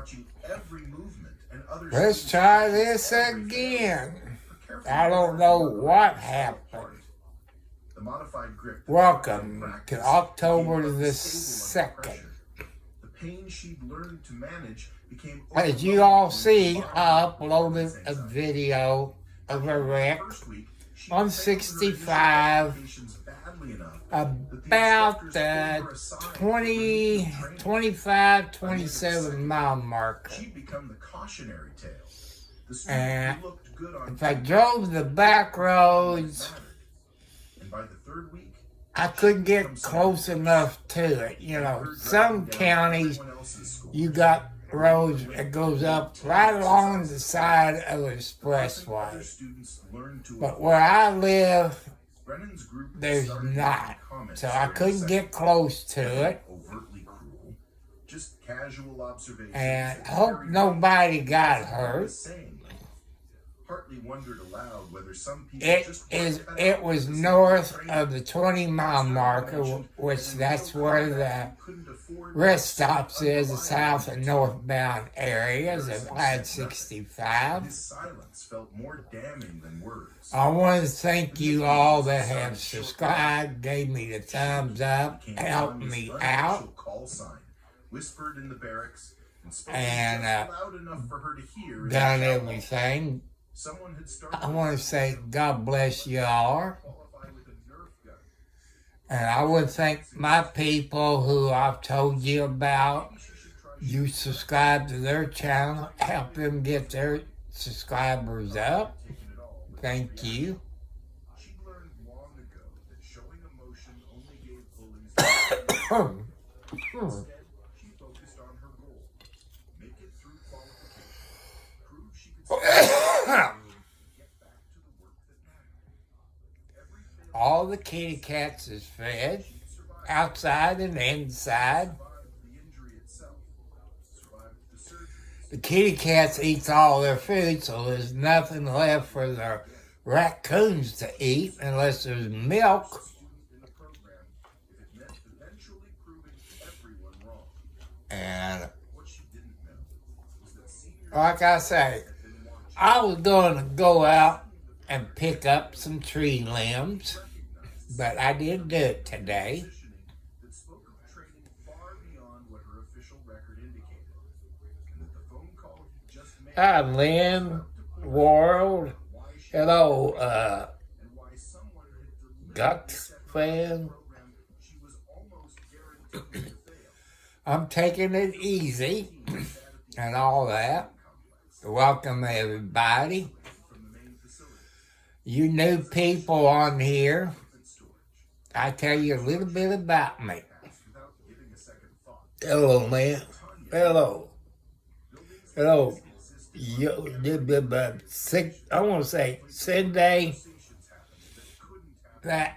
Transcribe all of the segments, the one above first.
watching every movement and other. Let's try this again. I don't know what happened. The modified grip. Welcome to October the 2nd. The pain she'd learned to manage became. As you all see, I uploaded a video of a wreck on 65 about the 25-27 mile marker. And if I drove the back roads, I couldn't get close enough to it. You know, some counties, you got roads that goes up right along the side of the expressway. But where I live, there's not. So I couldn't get close to it. And I hope nobody got hurt. It was north of the 20-mile marker, which that's where the rest stops is, the south and northbound areas of I-65. I want to thank you all that have subscribed, gave me the thumbs up, helped me out, and done everything. I want to say God bless you all. And I want to thank my people who I've told you about. You subscribe to their channel, help them get their subscribers up. Thank you. All the kitty cats is fed, outside and inside. The kitty cats eats all their food, so there's nothing left for the raccoons to eat unless there's milk. And like I say, I was going to go out and pick up some tree limbs, but I didn't do it today. Hi, Lynn, World. Hello, Ducks fan. I'm taking it easy and all that. Welcome, everybody. You new people on here, I tell you a little bit about me. Hello, man. Hello. Hello. I want to say Sunday. That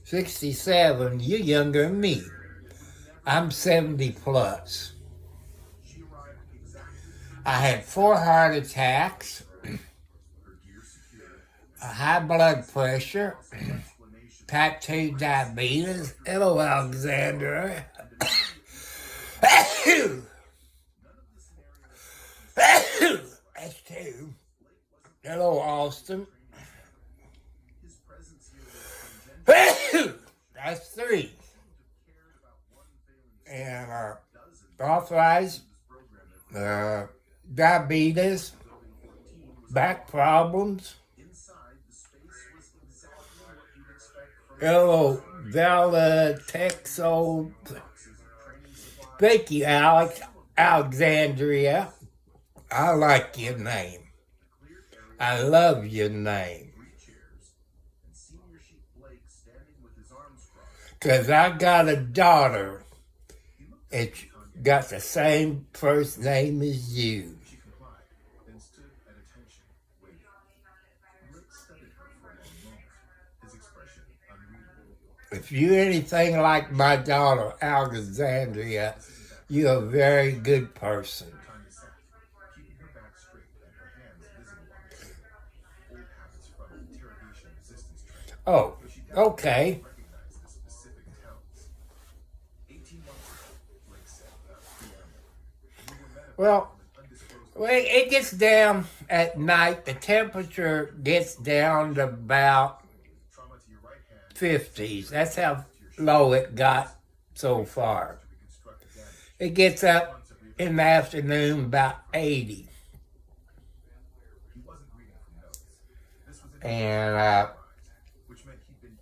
67. You're younger than me. I'm 70 plus. I had 4 heart attacks, a high blood pressure, type 2 diabetes. Hello, Alexandra. That's 2. Hello, Austin. That's 3. And arthritis, diabetes, back problems. Hello, Valtexo. Thank you, Alexandria. I like your name. I love your name. Because I got a daughter. It's got the same first name as you. If you're anything like my daughter, Alexandria, you're a very good person. Oh, okay. Well, it gets down at night. The temperature gets down to about 50s. That's how low it got so far. It gets up in the afternoon about 80. And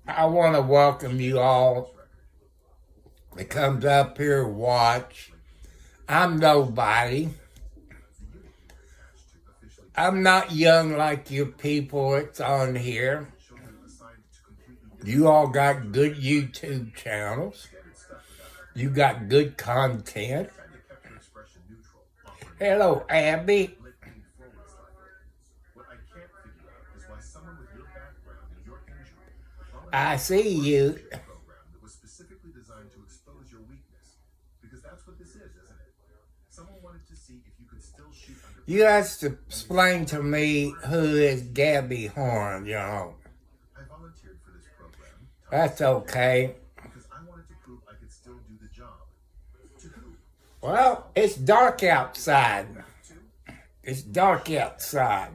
I want to welcome you all that comes up here to watch. I'm nobody. I'm not young like you people that's on here. You all got good YouTube channels. You got good content. Hello, Abby. I see you. You have to explain to me who is Gabby Horn, That's okay. Well, it's dark outside. It's dark outside.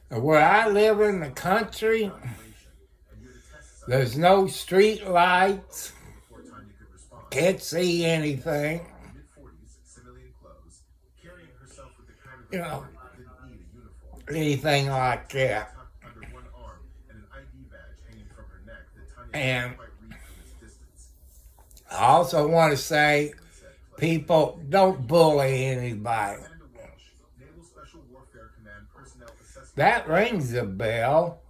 Where I live in the country, there's no street lights. Can't see anything. Anything like that. And I also want to say, people, don't bully anybody. That rings a bell.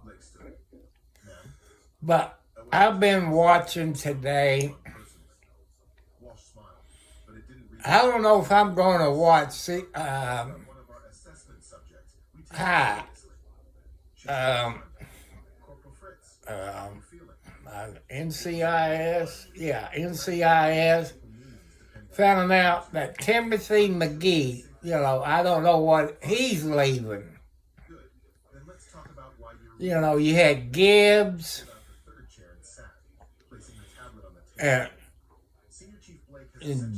But I've been watching today. I don't know if I'm going to watch NCIS. Yeah, NCIS. Found out that Timothy McGee, I don't know what he's leaving. You had Gibbs and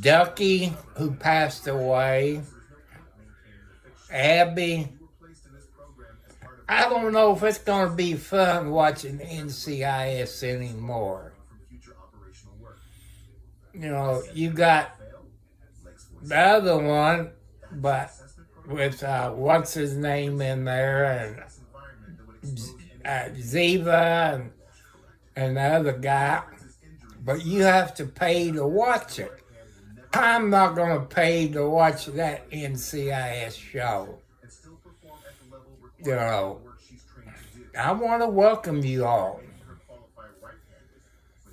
Ducky, who passed away. Abby. I don't know if it's going to be fun watching NCIS anymore. You got the other one, but with what's his name in there, and Ziva and the other guy. But you have to pay to watch it. I'm not going to pay to watch that NCIS show. I want to welcome you all.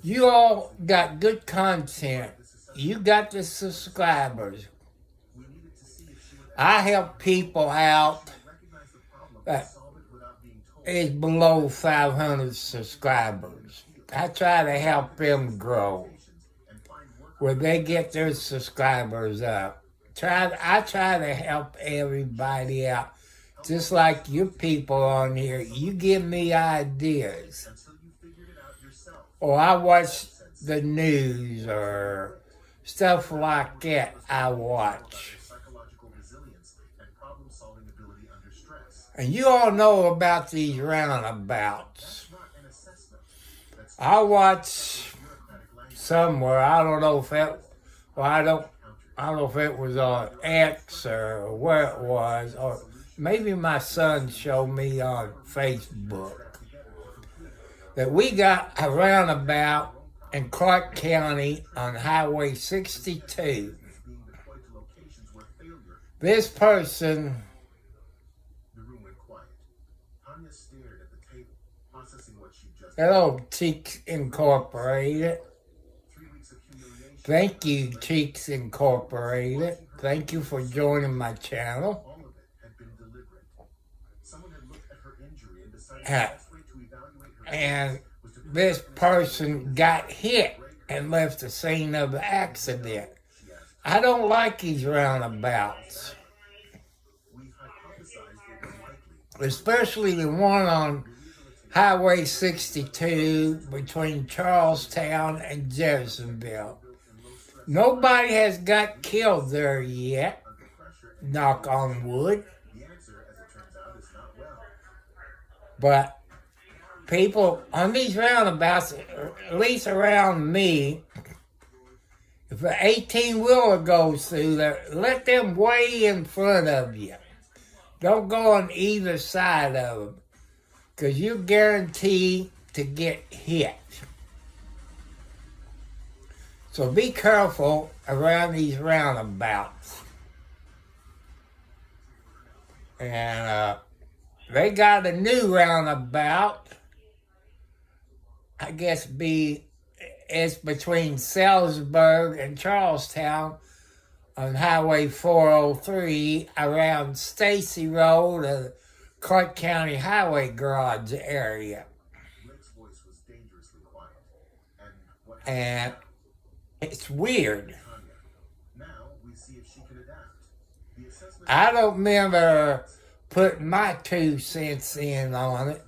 You all got good content. You got the subscribers. I help people out that is below 500 subscribers. I try to help them grow where they get their subscribers up. I try to help everybody out. Just like your people on here, you give me ideas. Or I watch the news or stuff like that I watch. And you all know about these roundabouts. I watch somewhere, I don't know if I don't know if it was on X or where it was, or maybe my son showed me on Facebook that we got a roundabout in Clark County on Highway 62. This person Hello, Cheeks Incorporated. Thank you, Cheeks Incorporated. Thank you for joining my channel. And this person got hit and left the scene of the accident. I don't like these roundabouts. Especially the one on Highway 62 between Charlestown and Jeffersonville. Nobody has got killed there yet, knock on wood. But people on these roundabouts, at least around me, if an 18-wheeler goes through there, let them way in front of you. Don't go on either side of them, because you're guaranteed to get hit. So be careful around these roundabouts. And they got a new roundabout. I guess it's between Salisbury and Charlestown on Highway 403 around Stacy Road and Clark County Highway Garage area. And it's weird. I don't remember putting my 2 cents in on it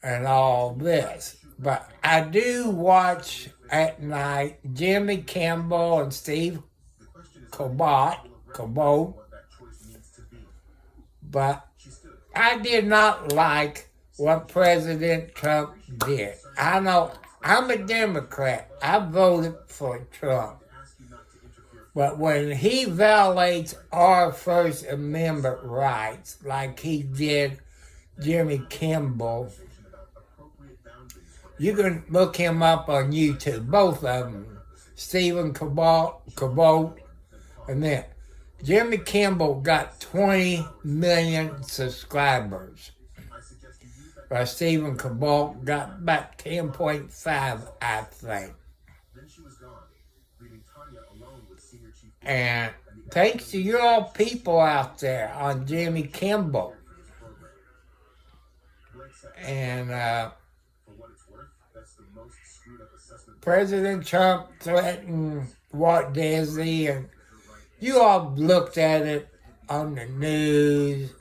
and all this. But I do watch at night Jimmy Kimmel and Steve Cabot. But I did not like what President Trump did. I know I'm a Democrat. I voted for Trump. But when he violates our First Amendment rights, like he did Jimmy Kimmel, you can look him up on YouTube, both of them, Stephen Cabot, and then Jimmy Kimmel got 20 million subscribers. While Stephen Cabot got about 10.5, I think. And thanks to you all people out there on Jimmy Kimmel. And President Trump threatened Walt Disney, and you all looked at it on the news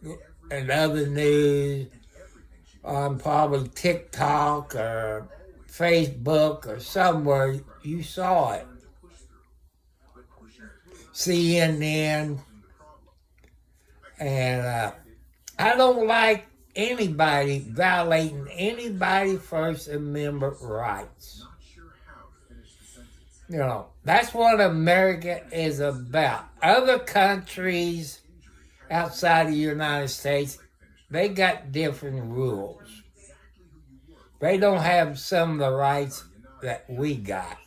and other news, on probably TikTok or Facebook or somewhere you saw it. CNN. And I don't like anybody violating anybody's First Amendment rights. You know, that's what America is about. Other countries outside of the United States, they got different rules. They don't have some of the rights that we got.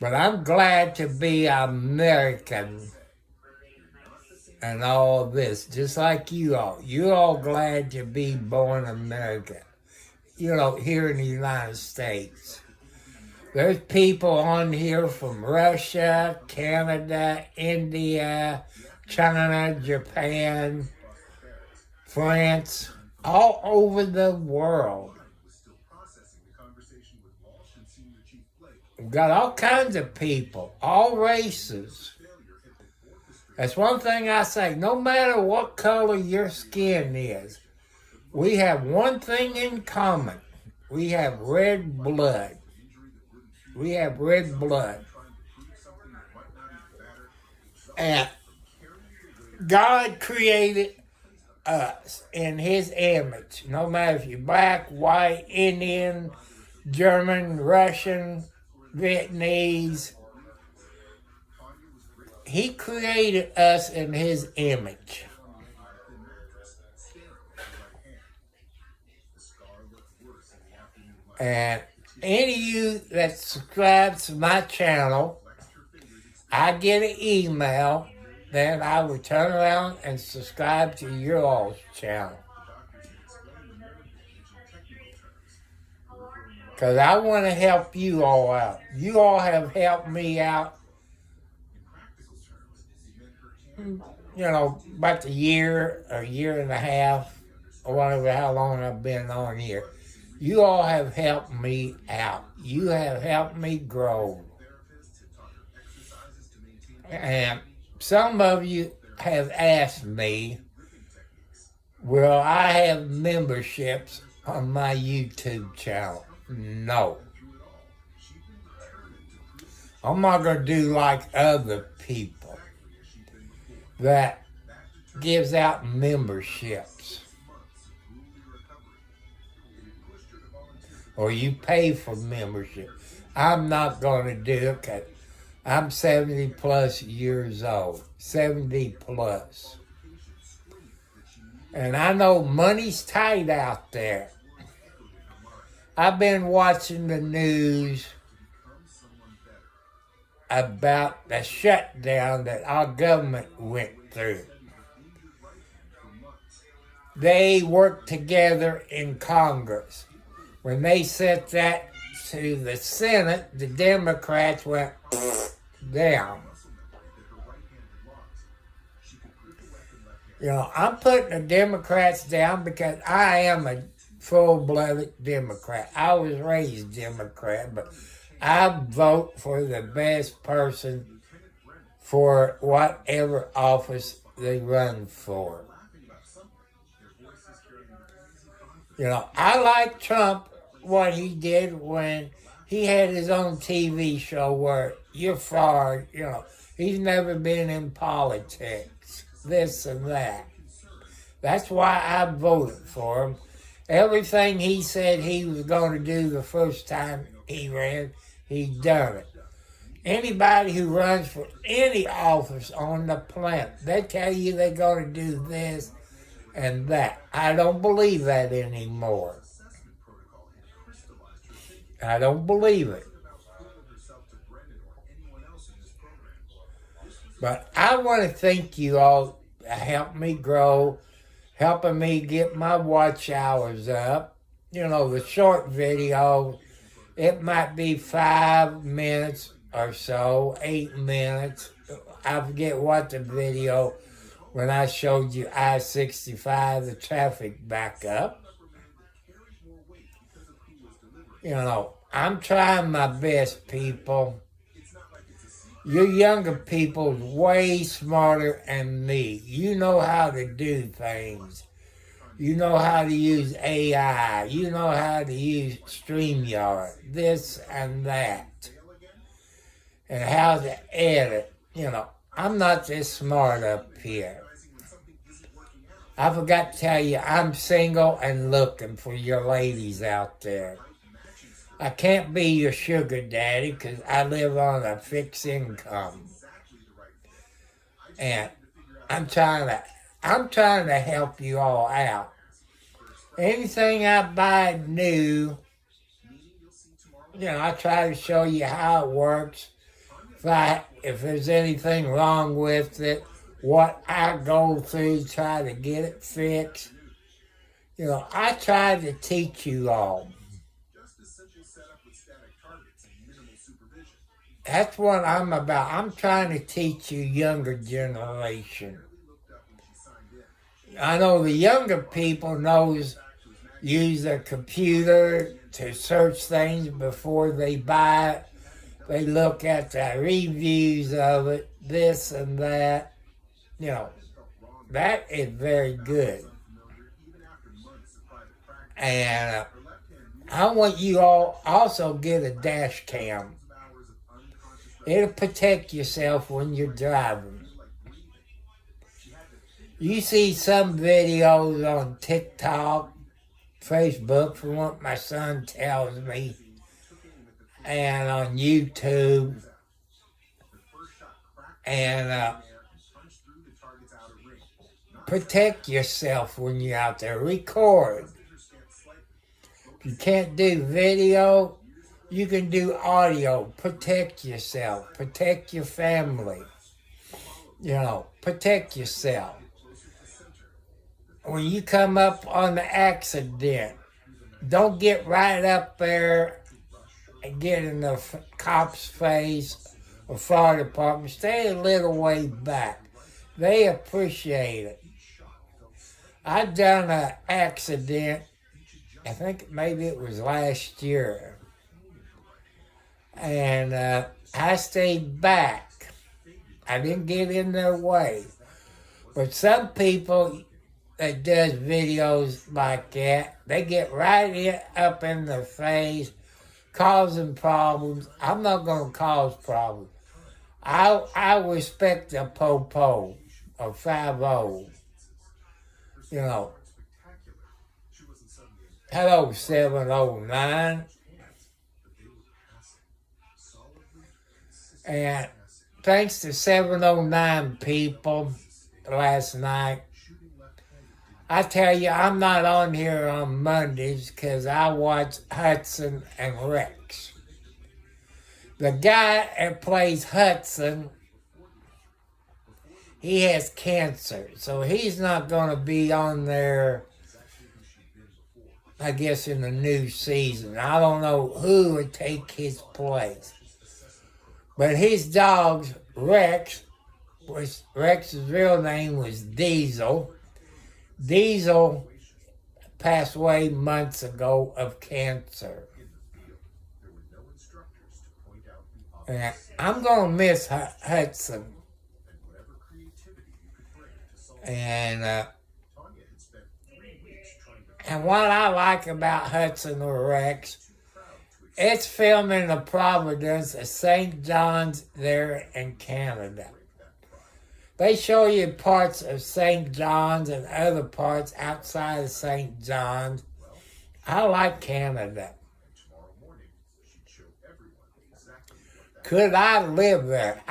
But I'm glad to be American and all this, just like you all. You're all glad to be born American, you know, here in the United States. There's people on here from Russia, Canada, India, China, Japan, France, all over the world. We've got all kinds of people, all races. That's one thing I say, no matter what color your skin is, we have one thing in common. We have red blood. We have red blood. And God created us in His image. No matter if you're black, white, Indian, German, Russian, Vietnamese. He created us in His image. And any of you that subscribes to my channel, I get an email, then I will turn around and subscribe to your all's channel. Because I want to help you all out. You all have helped me out, you know, about a year and a half, or whatever, how long I've been on here. You all have helped me out. You have helped me grow. And some of you have asked me, will I have memberships on my YouTube channel? No. I'm not going to do like other people that gives out memberships. Or you pay for membership. I'm not going to do it because I'm 70 plus years old. 70 plus. And I know money's tight out there. I've been watching the news about the shutdown that our government went through. They worked together in Congress. When they sent that to the Senate, the Democrats went down. You know, I'm putting the Democrats down because I am a full-blooded Democrat. I was raised Democrat, but I vote for the best person for whatever office they run for. You know, I like Trump, what he did when he had his own TV show where you're fired, you know. He's never been in politics, this and that. That's why I voted for him. Everything he said he was going to do the first time he ran, he done it. Anybody who runs for any office on the planet, they tell you they're going to do this and that. I don't believe that anymore. I don't believe it. But I want to thank you all to help me grow, helping me get my watch hours up. You know, the short video, it might be 5 minutes or so, 8 minutes. I forget what the video, when I showed you I-65, the traffic backup. You know, I'm trying my best, people. You younger people way smarter than me. You know how to do things. You know how to use AI. You know how to use StreamYard, this and that. And how to edit. You know, I'm not this smart up here. I forgot to tell you, I'm single and looking for your ladies out there. I can't be your sugar daddy because I live on a fixed income. And I'm trying to help you all out. Anything I buy new, you know, I try to show you how it works. If there's anything wrong with it, what I go through, try to get it fixed. You know, I try to teach you all. That's what I'm about. I'm trying to teach you younger generation. I know the younger people use their computer to search things before they buy it. They look at the reviews of it, this and that. You know, that is very good. And I want you all also get a dash cam. It'll protect yourself when you're driving. You see some videos on TikTok, Facebook, from what my son tells me, and on YouTube, and protect yourself when you're out there. Record. If you can't do video, you can do audio. Protect yourself. Protect your family. You know, protect yourself. When you come up on the accident, don't get right up there and get in the cop's face or fire department. Stay a little way back. They appreciate it. I done an accident, I think maybe it was last year. And I stayed back. I didn't get in their way. But some people that does videos like that, they get right up in the face, causing problems. I'm not going to cause problems. I respect a po-po or 5-0. You know. Hello, 709. And thanks to 709 people last night. I tell you, I'm not on here on Mondays because I watch Hudson and Rex. The guy that plays Hudson, he has cancer, so he's not going to be on there, I guess, in the new season. I don't know who would take his place. But his dog, Rex, Rex's real name was Diesel. Diesel passed away months ago of cancer. And I'm going to miss Hudson. And what I like about Hudson or Rex, it's filmed in the Providence of St. John's there in Canada. They show you parts of St. John's and other parts outside of St. John's. I like Canada. Could I live there?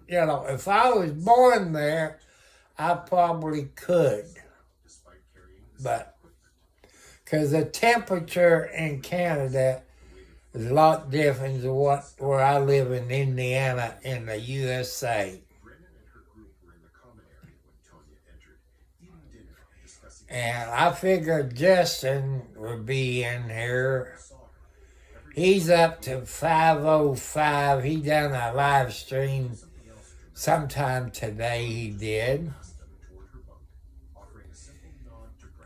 If I was born there, I probably could. But, because the temperature in Canada is a lot different than where I live in Indiana in the USA. And I figured Justin would be in here. He's up to 5:05. He done a live stream sometime today, he did.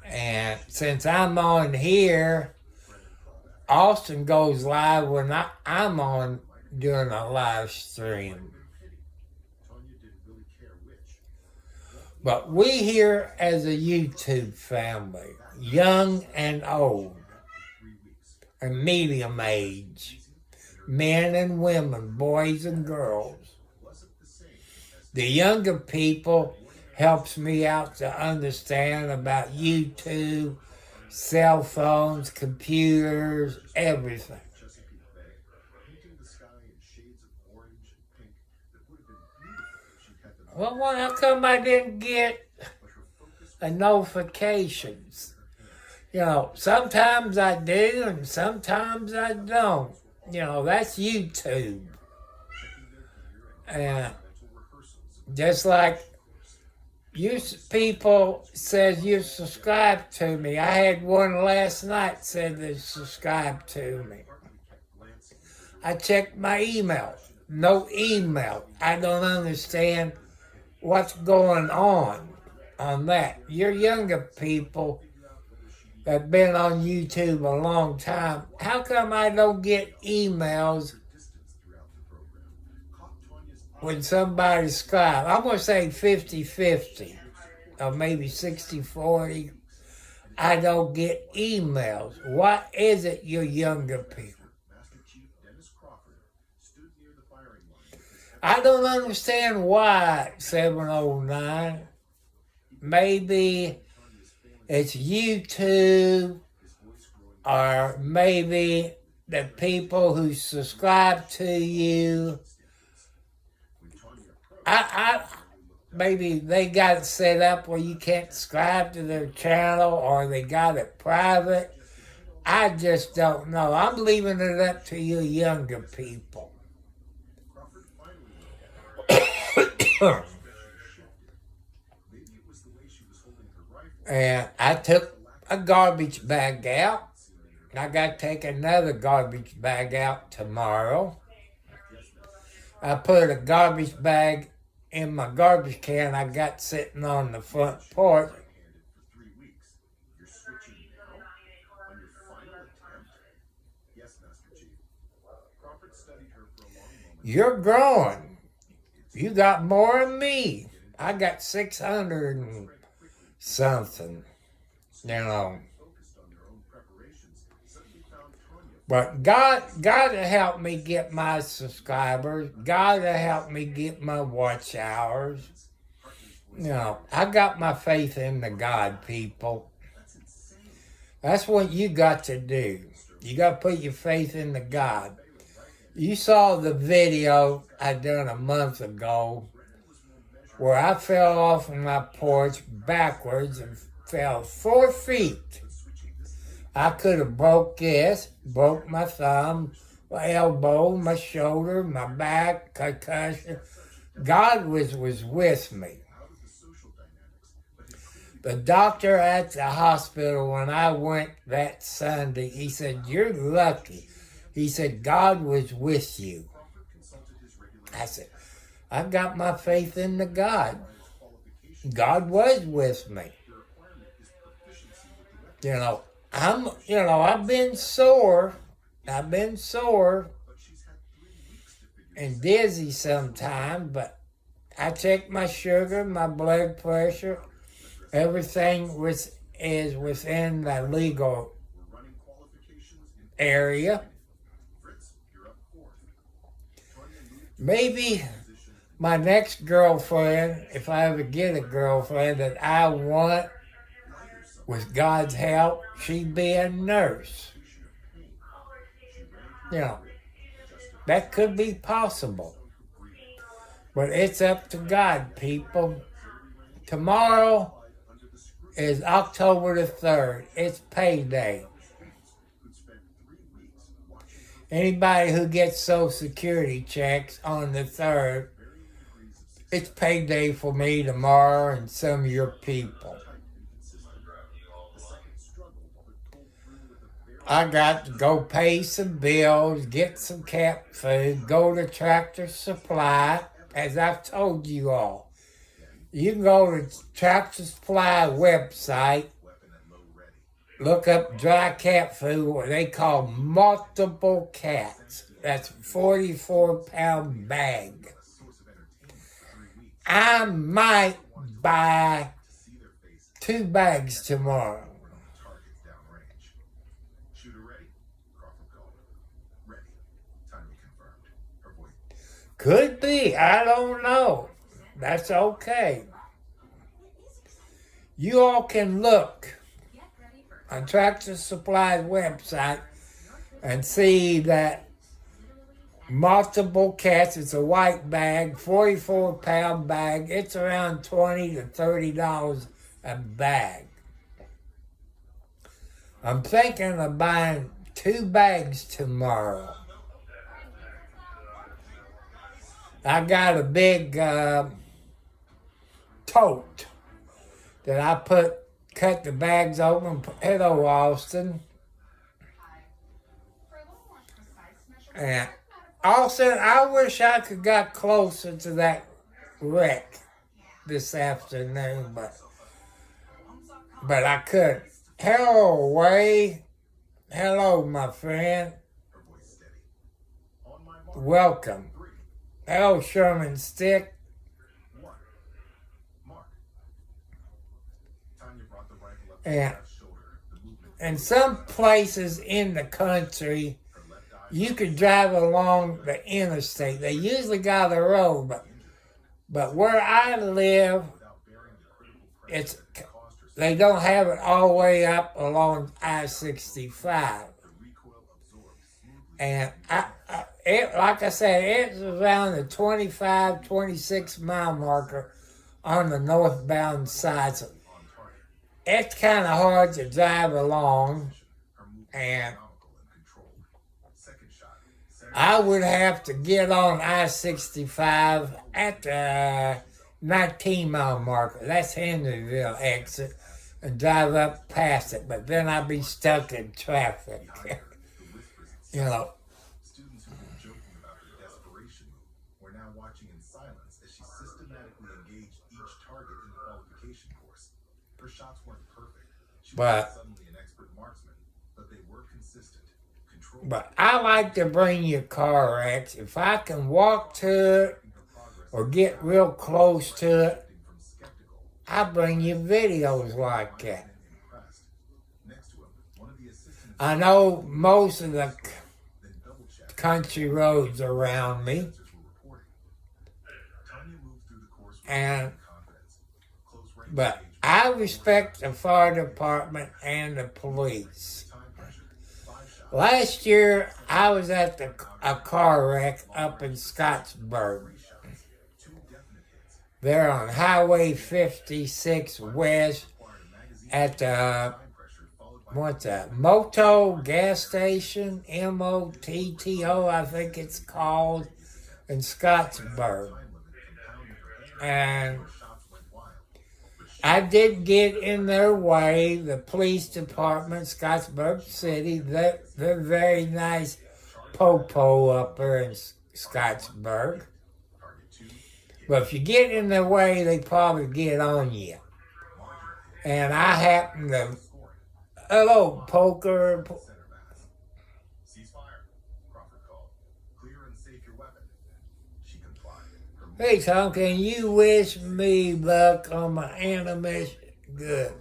And since I'm on here, Austin goes live when I'm on doing a live stream. But we here as a YouTube family, young and old, and medium age, men and women, boys and girls. The younger people helps me out to understand about YouTube, cell phones, computers, everything. Well, how come I didn't get a notifications? Sometimes I do and sometimes I don't. That's YouTube. And just like you people said you subscribed to me. I had one last night said they subscribed to me. I checked my email. No email. I don't understand what's going on that. You're younger people that have been on YouTube a long time. How come I don't get emails when somebody subscribes? I'm going to say 50-50 or maybe 60-40. I don't get emails. What is it, you younger people? I don't understand why 709. Maybe it's YouTube, or maybe the people who subscribe to you. Maybe they got it set up where you can't subscribe to their channel, or they got it private. I just don't know. I'm leaving it up to you younger people. And I took a garbage bag out. I got to take another garbage bag out tomorrow. I put a garbage bag in my garbage can I got sitting on the front porch. You're growing. You got more than me. I got 600 and something, But God to help me get my subscribers. God to help me get my watch hours. You know, I got my faith in the God, people. That's what you got to do. You got to put your faith in the God. You saw the video I done a month ago where I fell off of my porch backwards and fell 4 feet. I could have broke this, broke my thumb, my elbow, my shoulder, my back, concussion. God was with me. The doctor at the hospital, when I went that Sunday, he said, "You're lucky." He said, "God was with you." I said, "I got my faith in the God. God was with me." I've been sore. I've been sore and dizzy sometimes, but I checked my sugar, my blood pressure. Everything is within the legal area. Maybe my next girlfriend, if I ever get a girlfriend that I want, with God's help, she'd be a nurse. That could be possible. But it's up to God, people. Tomorrow is October the 3rd. It's payday. Anybody who gets Social Security checks on the 3rd, it's payday for me tomorrow and some of your people. I got to go pay some bills, get some cat food, go to Tractor Supply, as I've told you all. You can go to Tractor Supply website, look up dry cat food, what they call multiple cats. That's a 44-pound bag. I might buy 2 bags tomorrow. Could be. I don't know. That's okay. You all can look on Tractor Supply's website and see that multiple cats, it's a white bag, 44-pound bag. It's around $20 to $30 a bag. I'm thinking of buying 2 bags tomorrow. I got a big tote that I cut the bags open. Hello, Austin. And Austin, I wish I could got closer to that wreck this afternoon, but I couldn't. Hello, Way. Hello, my friend. Welcome. Hello, Sherman Stick. And some places in the country, you can drive along the interstate. They usually got a road, but where I live, they don't have it all the way up along I-65. And like I said, it's around the 25, 26 mile marker on the northbound side. So it's kind of hard to drive along, and I would have to get on I-65 at the 19 mile marker. That's Henryville exit, and drive up past it. But then I'd be stuck in traffic. Students who were joking about her desperation move were now watching in silence as she systematically engaged each target in the qualification course. Her shots weren't perfect. She wasn't suddenly an expert marksman, but they were consistent. But I like to bring you car wrecks. If I can walk to it or get real close to it, I bring you videos like that. I know most of the Then double-check country roads around me, sensors were reporting. Tanya moved through the course with and confidence. Close-range but engagement, I respect the fire department and the police. time pressure, 5 shots, Last year, I was at a car wreck up in Scottsburg. 3 shots, 2 definite hits. There on Highway 56 West Required a magazine at the, time pressure followed by what's that, Moto gas station, MOTTO, I think it's called, in Scottsburg. time limit compounded her anger. And Shots went wild. But she I did get in their way. The police department, Scottsburg City, they're very nice po-po up there in Scottsburg. target 2, But if you get in their way, they probably get on you. And I happen to, scoring. hello, poker. Center mass. Ceasefire. Crawford called. Clear and safe your weapon. She complied. Her Hey, Tom, can you wish me luck on my animation? Good.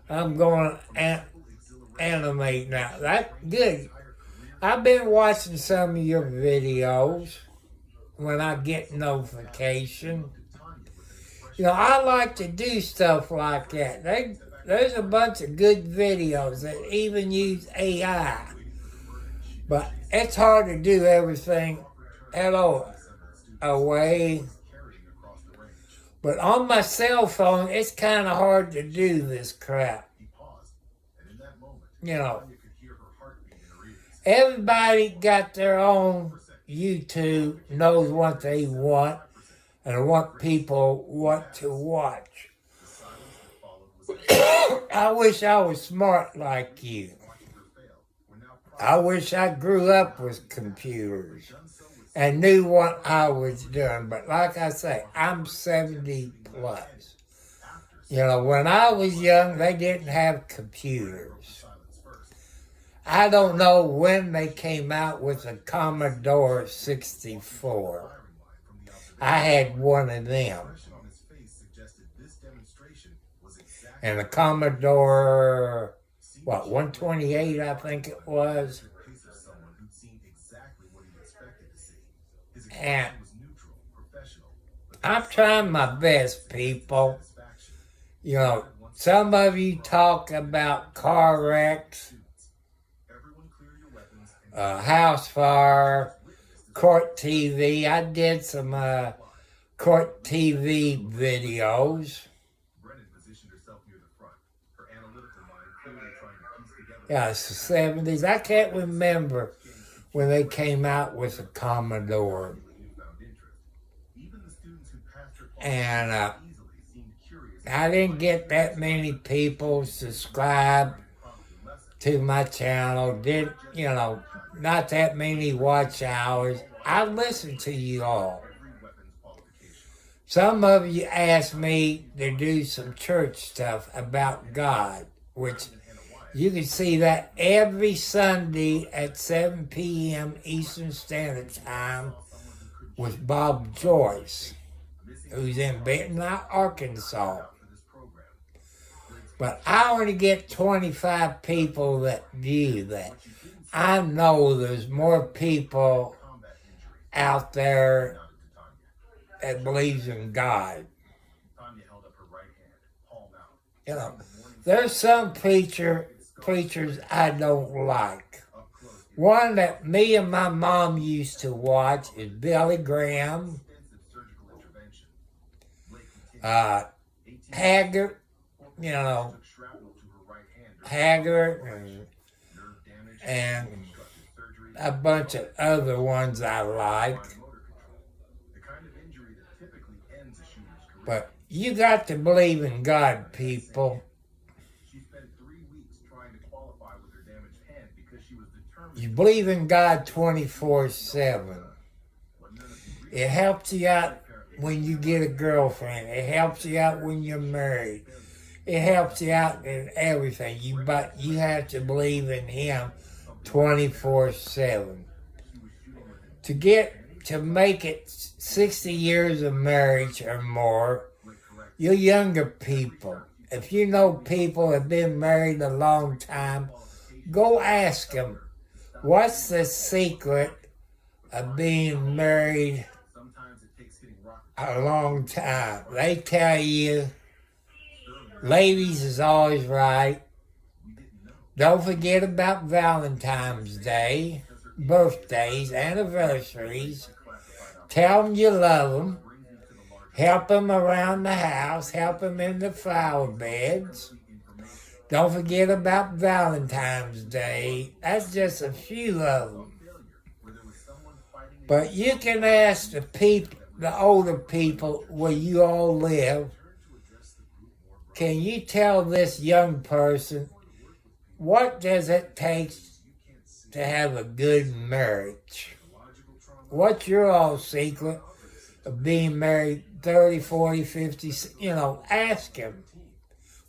I'm going to animate now. That's good. I've been watching some of your videos when I get notification. You know, I like to do stuff like that. There's a bunch of good videos that even use AI. But it's hard to do everything away. carrying across the range. But on my cell phone, it's kind of hard to do this crap. He paused, and in that moment, You know, Tanya could hear her heartbeat in her ears. everybody got their own YouTube, knows what they want, and what people want to watch. The silence that followed was I wish I was smart like you. watching her fail. We're now I wish I grew up with computers done so with and knew what I was doing. But like I say, I'm 70 plus. You know, when I was young, they didn't have computers. silence first. I don't know when they came out with the Commodore 64. Firing line from the observation I had one of them. on his face suggested this demonstration was exactly And the Commodore, 128, I think it was. the pace of someone who'd seen exactly what he expected to see. His And expression was neutral, professional, but I'm trying my best, people. satisfaction. You know, some of you talk about car wrecks, Everyone clear your weapons and house fire, court TV. I did some court TV videos. Brennan positioned herself near the front, her analytical mind clearly trying to piece together Yeah, it's the 70s. I can't remember when they came out with the Commodore. newfound interest. Even the students who passed her And easily seemed curious I didn't get that many people subscribe promptly lessons. to my channel. Not that many watch hours. I listen to you all. Every weapons qualification. Some of you asked me to do some church stuff about God, which you can see that every Sunday at 7 p.m. Eastern Standard Time with Bob Joyce, who's in Benton, Arkansas. For this program, But I only get 25 people that view that. I know there's more people combat injury out there nodded to Tanya. that believes in God. Tanya held up her right hand, palm out. You know, there's some preachers I don't like. Up close, One that me and my mom used to watch is Billy Graham, extensive surgical intervention. Blake continued. 18 Haggard, you know, took shrapnel to her right hand. Haggard, and Nerve damage. and Obstructive surgery. a bunch of other ones I like. Motor control. The kind of injury that typically ends a shooter's career. But you got to believe in God, people. She spent 3 weeks trying to qualify with her damaged hand because she was determined. You believe in God 24/7. But none of you It helps you out when you get a girlfriend. It helps you out when you're married. It helps you out in everything. But you have to believe in Him 24/7. To make it 60 years of marriage or more, you younger people, if you know people have been married a long time, Go ask them, what's the secret of being married Sometimes it takes hitting rock a long time? They tell you, ladies is always right. we didn't know. Don't forget about Valentine's Day, birthdays, anniversaries. Tell them you love them. Help them around the house. Help them in the flower beds. Don't forget about Valentine's Day. That's just a few of them. But you can ask the people, the older people where you all live, can you tell this young person, what does it take to have a good marriage? What's your all secret of being married 30, 40, 50, ask him.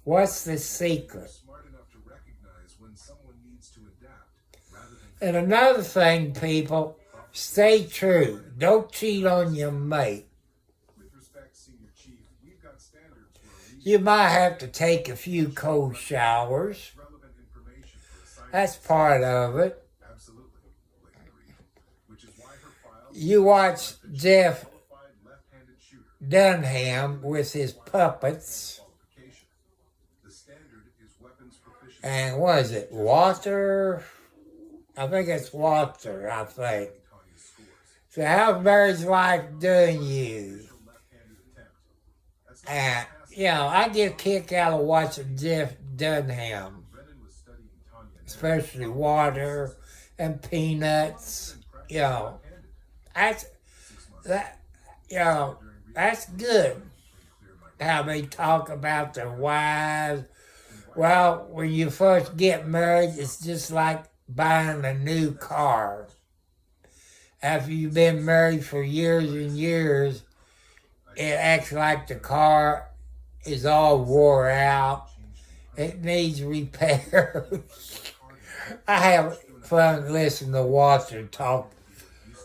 What's the secret? And another thing, people, stay true. Don't cheat on your mate. You might have to take a few cold showers. That's part of it. You watch Jeff Dunham with his puppets. And what is it? Walter? I think it's Walter, I think. So how's marriage life doing you? And, I get a kick out of watching Jeff Dunham. Especially Water and Peanuts. That's good. How they talk about their wives. Well, when you first get married, it's just like buying a new car. After you've been married for years and years, it acts like the car is all wore out. It needs repairs. I have fun listening to Walter talk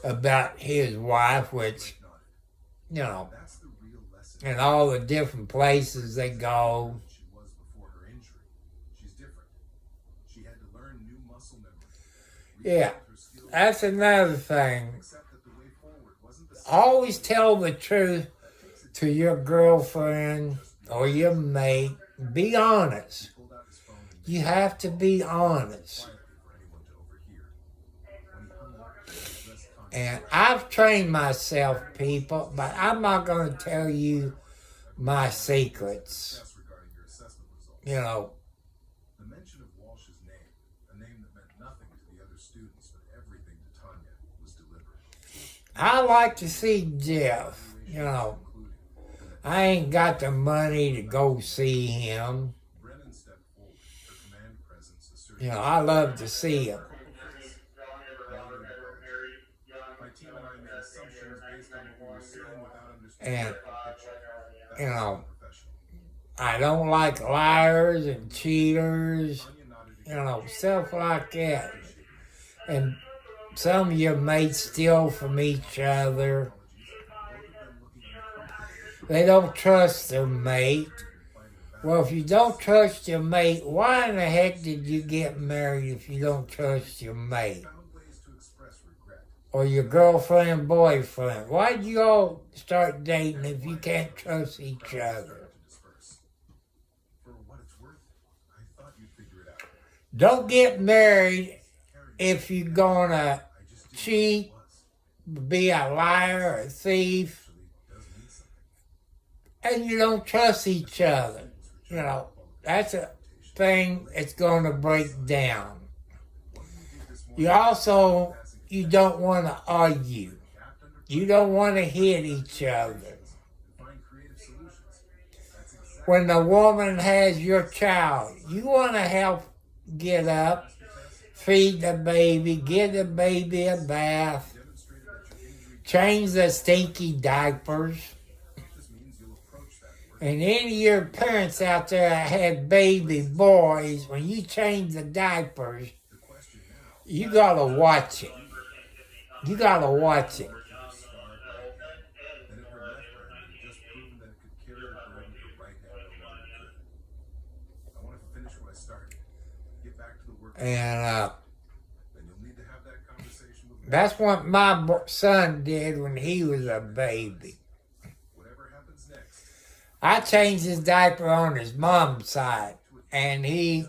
about his wife, which, and all the different places they go. Yeah, that's another thing. Always tell the truth to your girlfriend or your mate. Be honest. You have to be honest. And I've trained myself, people, but I'm not going to tell you my secrets. The mention of Walsh's name, a name that meant nothing to the other students, but everything to Tanya, was deliberate. I like to see Jeff. I ain't got the money to go see him. Brennan stepped forward, her command presence asserting. I love to see him. My team and I made assumptions based on what we were seeing without understanding the picture. I don't like liars and cheaters, stuff like that. And some of your mates steal from each other. They don't trust their mate. Well, if you don't trust your mate, why in the heck did you get married if you don't trust your mate? Or your girlfriend, boyfriend? Why'd you all start dating if you can't trust each other? Don't get married if you're gonna cheat, be a liar, a thief, and you don't trust each other. That's a thing that's gonna break down. You don't want to argue. You don't want to hit each other. When the woman has your child, you want to help get up, feed the baby, give the baby a bath, change the stinky diapers. And any of your parents out there that had baby boys, when you change the diapers, you gotta watch it. You gotta watch it. And Then you'll need to have that conversation with that's what my son did when he was a baby. whatever happens next. I changed his diaper on his mom's side, and he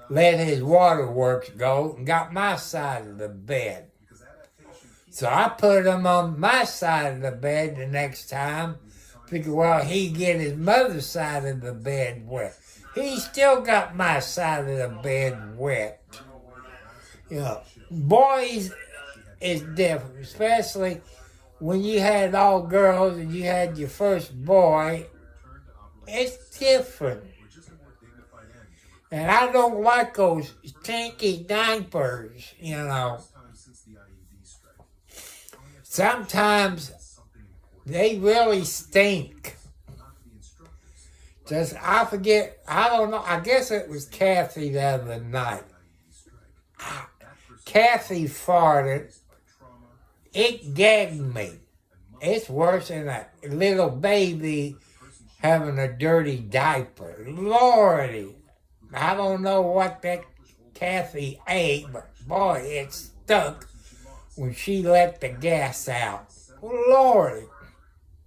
let his waterworks go and got my side of the bed. Because adaptation keeps So I put him on my side of the bed the next time. Figure, well, he get his mother's side of the bed wet. He still got my side of the bed wet. You know, boys is different, especially when you had all girls and you had your first boy. It's different. just a more dignified end to And I don't like those stinky diapers, you know. time since the IED strike. Sometimes Something important, they really stink. not the instructors. Just, I forget, I don't know, I guess it was Kathy the other night. IED strike. Kathy farted, By trauma, it gagged me. It's worse than a little baby having a dirty diaper. Lordy, I don't know what that Kathy ate, but boy, it stunk when she let the gas out. Lordy.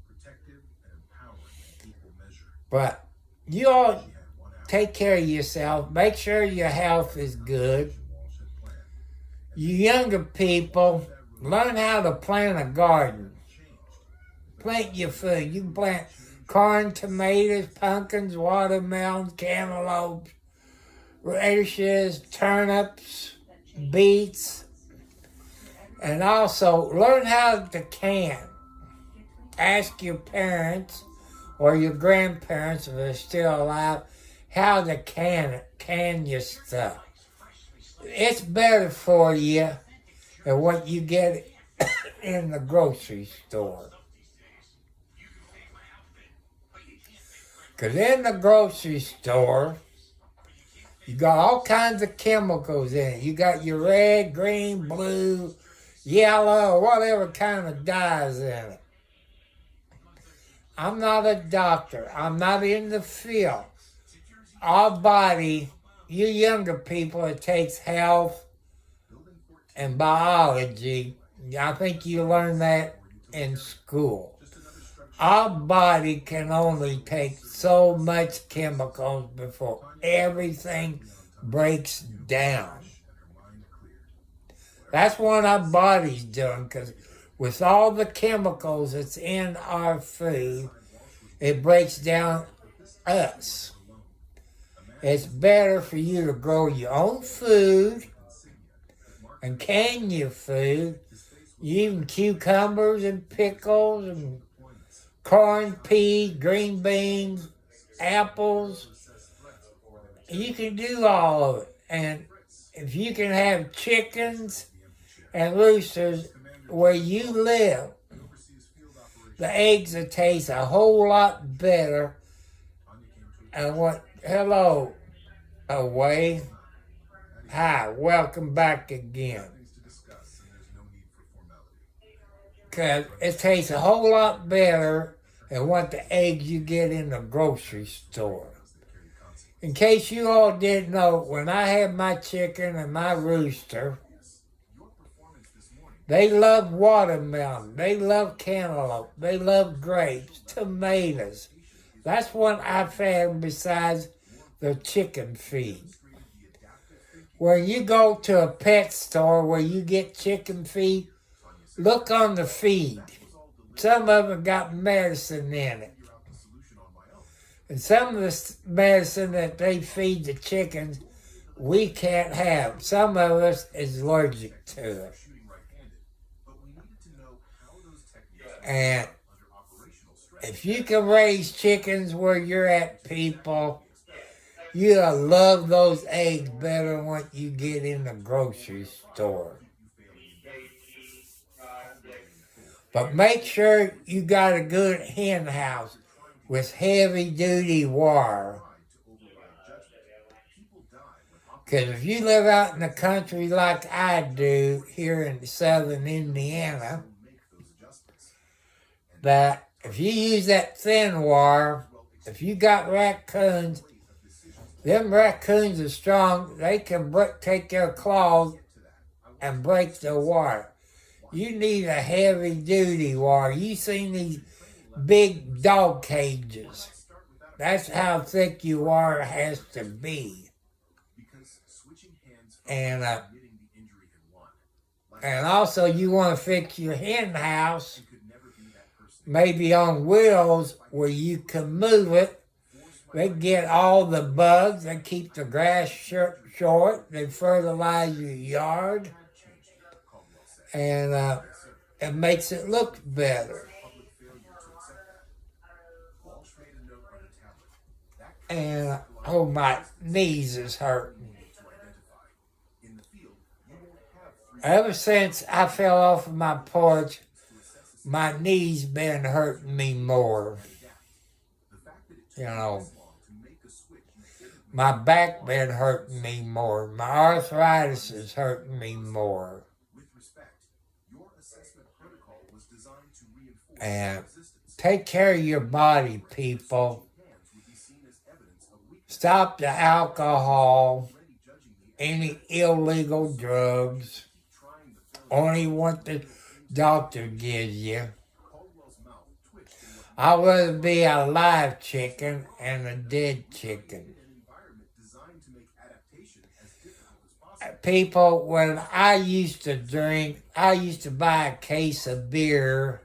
protective and empowering in equal measure. But you all She had 1 hour. take care of yourself. Make sure your health is good. Walsh had planned. You younger people, learn how to plant a garden. Plant your food. You can plant corn, tomatoes, pumpkins, watermelons, cantaloupes, radishes, turnips, beets. And also, learn how to can. Ask your parents or your grandparents, if they're still alive, how to can your stuff. It's better for you than what you get in the grocery store. Because in the grocery store, you got all kinds of chemicals in it. You got your red, green, blue, yellow, or whatever kind of dyes in it. I'm not a doctor. I'm not in the field. Our body, you younger people, it takes health and biology. I think you learn that in school. Our body can only take so much chemicals before everything breaks down. That's what our body's doing, because with all the chemicals that's in our food, it breaks down us. It's better for you to grow your own food and can your food, even cucumbers and pickles and corn, peas, green beans, apples. You can do all of it. And if you can have chickens and roosters where you live, the eggs will taste a whole lot better. And what, hello, away. Hi, welcome back again. Because it tastes a whole lot better than what the eggs you get in the grocery store. In case you all didn't know, when I have my chicken and my rooster, they love watermelon, they love cantaloupe, they love grapes, tomatoes. That's what I found besides the chicken feed. When you go to a pet store where you get chicken feed, look on the feed. Some of them got medicine in it. And some of the medicine that they feed the chickens, we can't have. Some of us is allergic to it. And if you can raise chickens where you're at, people, you'll love those eggs better than what you get in the grocery store. But make sure you got a good hen house with heavy-duty wire. Because if you live out in the country like I do here in southern Indiana, that if you use that thin wire, if you got raccoons, Them raccoons are strong. They can take their claws and break the wire. You need a heavy duty wire. You seen these big dog cages. That's how thick your wire has to be. And also you want to fix your hen house, maybe on wheels where you can move it. They get all the bugs. They keep the grass short. They fertilize your yard. And it makes it look better. And, oh, my knees is hurting. Ever since I fell off of my porch, my knees been hurting me more. You know, my back been hurting me more. My arthritis is hurting me more. And take care of your body, people. Stop the alcohol, any illegal drugs. Only what the doctor gives you. I'd rather be a live chicken and a dead chicken. People, when I used to drink, I used to buy a case of beer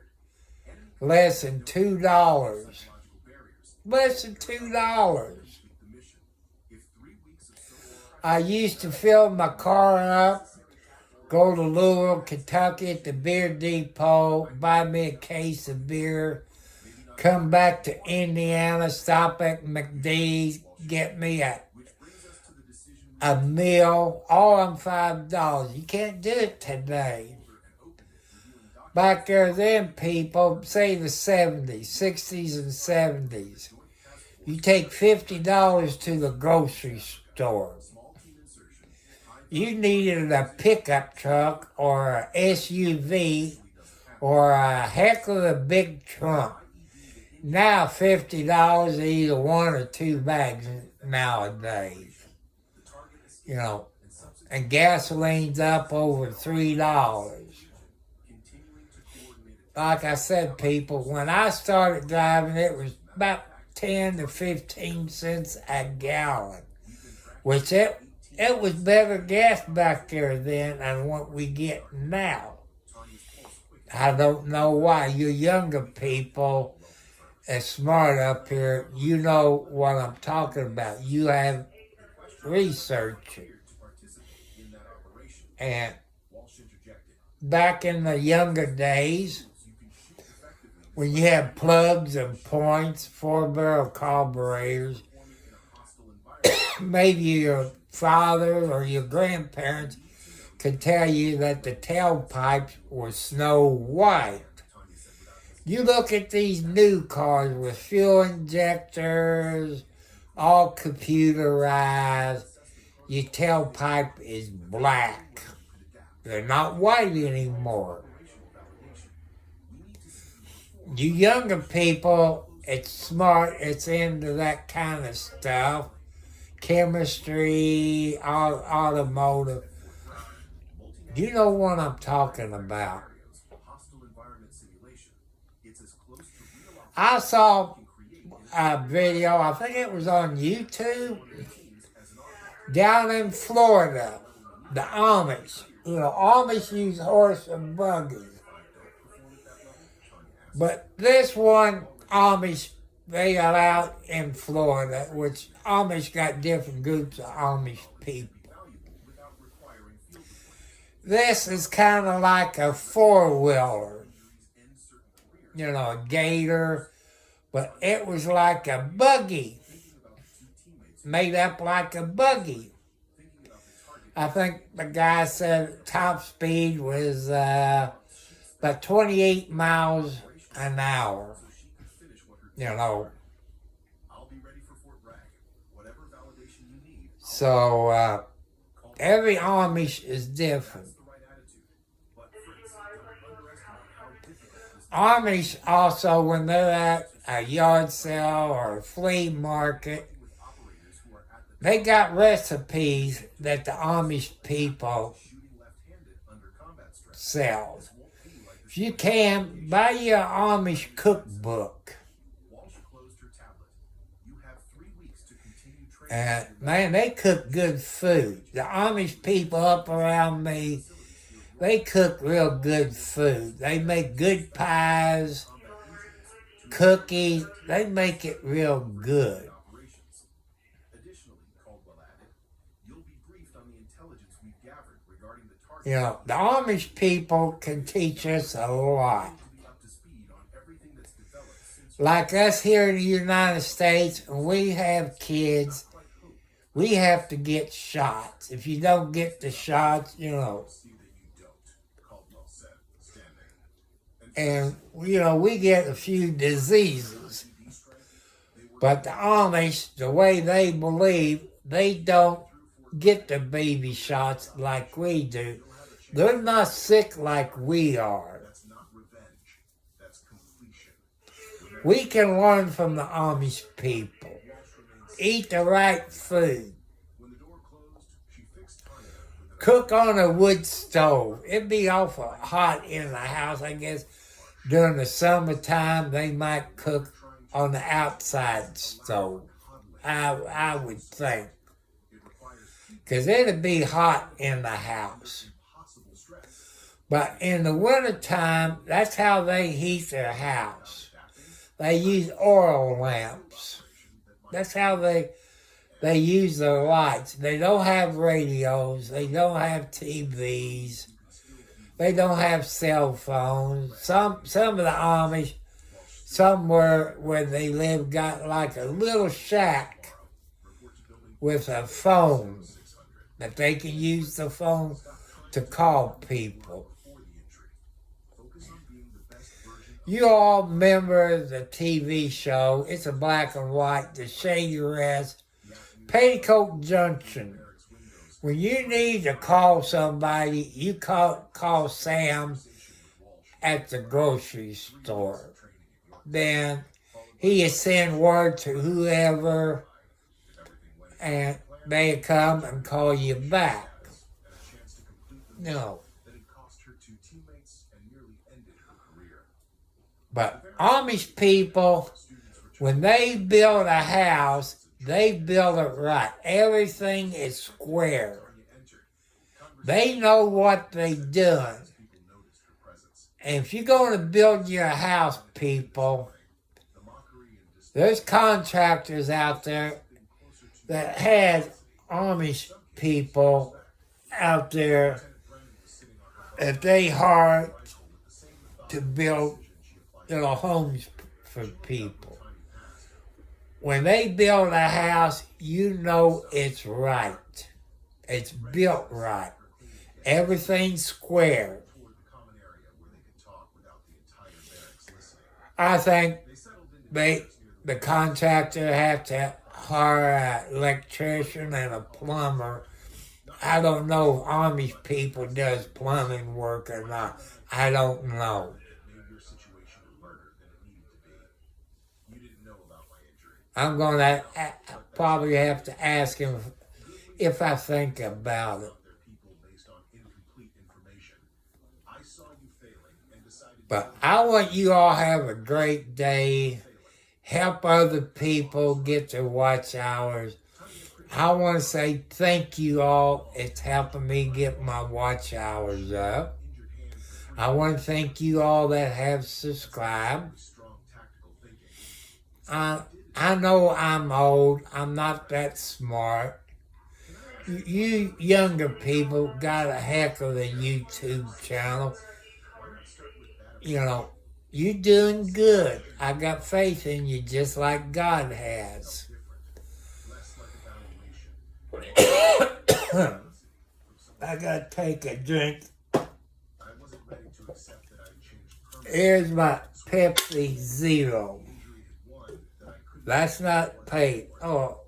less than $2. Less than $2. I used to fill my car up, go to Louisville, Kentucky at the beer depot, buy me a case of beer, come back to Indiana, stop at McDee's, get me a meal, all on $5. You can't do it today. Back there then, people, say the 70s, 60s and 70s, you take $50 to the grocery store. You needed a pickup truck or an SUV or a heck of a big trunk. Now $50 is either one or two bags nowadays. You know, and gasoline's up over $3. Like I said, people, when I started driving, it was about 10 to 15 cents a gallon, which it was better gas back there then than what we get now. I don't know why. You younger people that's smart up here, you know what I'm talking about. You have researched it. And back in the younger days, when you had plugs and points, 4-barrel carburetors, maybe your father or your grandparents could tell you that the tailpipes were snow white. You look at these new cars with fuel injectors, all computerized, your tailpipe is black. They're not white anymore. You younger people, it's smart, it's into that kind of stuff. Chemistry, automotive. You know what I'm talking about. I saw a video, I think it was on YouTube, down in Florida, the Amish. You know, Amish use horse and buggies. But this one, Amish, they got out in Florida, which Amish got different groups of Amish people. This is kind of like a four-wheeler, you know, a gator, but it was like a buggy, made up like a buggy. I think the guy said top speed was about 28 miles an hour, you know. So every Amish is different. Amish also, when they're at a yard sale or a flea market, they got recipes that the Amish people sell. If you can, buy you an Amish cookbook. And man, they cook good food. The Amish people up around me, they cook real good food. They make good pies, cookies. They make it real good. You know, the Amish people can teach us a lot. Like us here in the United States, when we have kids, we have to get shots. If you don't get the shots, you know. And, you know, we get a few diseases. But the Amish, the way they believe, they don't get the baby shots like we do. They're not sick like we are. We can learn from the Amish people. Eat the right food. Cook on a wood stove. It'd be awful hot in the house, I guess. During the summertime, they might cook on the outside stove. I would think. Because it'd be hot in the house. But in the wintertime, that's how they heat their house. They use oil lamps. That's how they use their lights. They don't have radios. They don't have TVs. They don't have cell phones. Some of the Amish, somewhere where they live, got like a little shack with a phone that they can use the phone to call people. You all remember the TV show, it's a black and white, The Shady Rest, Petticoat Junction. When you need to call somebody, you call Sam at the grocery store. Then he send word to whoever, and they come and call you back. No. But Amish people, when they build a house, they build it right. Everything is square. They know what they're doing. And if you're going to build your house, people, there's contractors out there that had Amish people out there that they hired to build homes for people. When they build a house, you know it's right. It's built right. Everything's square. I think the contractor have to hire an electrician and a plumber. I don't know if Amish people does plumbing work or not. I don't know. I'm going to probably have to ask him if I think about it. But I want you all to have a great day. Help other people get their watch hours. I want to say thank you all. It's helping me get my watch hours up. I want to thank you all that have subscribed. I know I'm old. I'm not that smart. You younger people got a heck of a YouTube channel. You know, you're doing good. I got faith in you just like God has. I gotta take a drink. Here's my Pepsi Zero. That's not paid. Oh,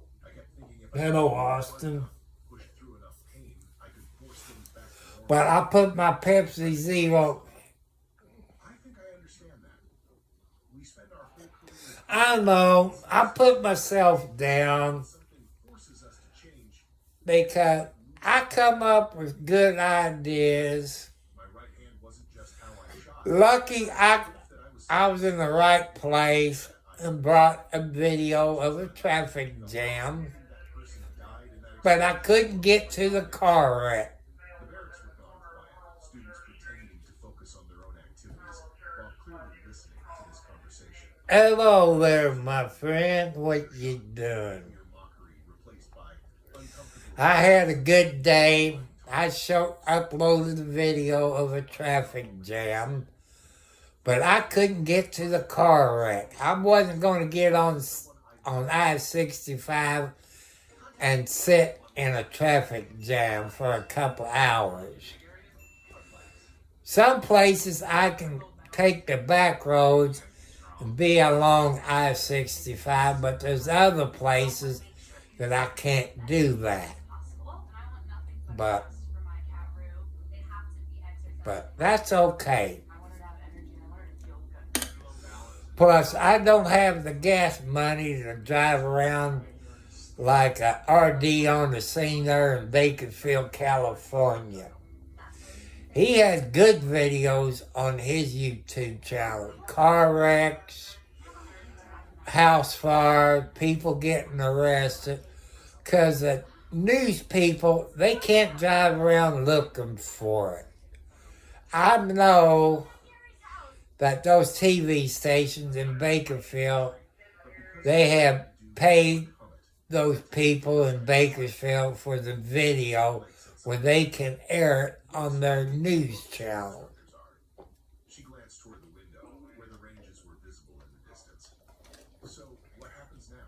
hello, Austin. But I put my Pepsi Zero. I know. I put myself down. because I come up with good ideas. My right hand wasn't just how I shot. Lucky That I was in the right place and brought a video of a traffic jam, person died in that but I couldn't get to the car wreck. The barracks were gone quiet, students pretending to focus on their own activities while clearly listening to this conversation. Hello there, my friend. What you doing? Your mockery replaced by uncomfortable I had a good day. I uploaded a video of a traffic jam, but I couldn't get to the car wreck. I wasn't going to get on I-65 and sit in a traffic jam for a couple hours. Some places I can take the back roads and be along I-65, but there's other places that I can't do that. But that's okay. Plus, I don't have the gas money to drive around like a RD on the scene there in Bakersfield, California. He has good videos on his YouTube channel. Car wrecks, house fire, people getting arrested. Because the news people, they can't drive around looking for it. I know that those TV stations in Bakersfield, they have paid those people in Bakersfield for the video where they can air it on their news channel. She glanced toward the window, where the ranges were visible in the distance. So, what happens now?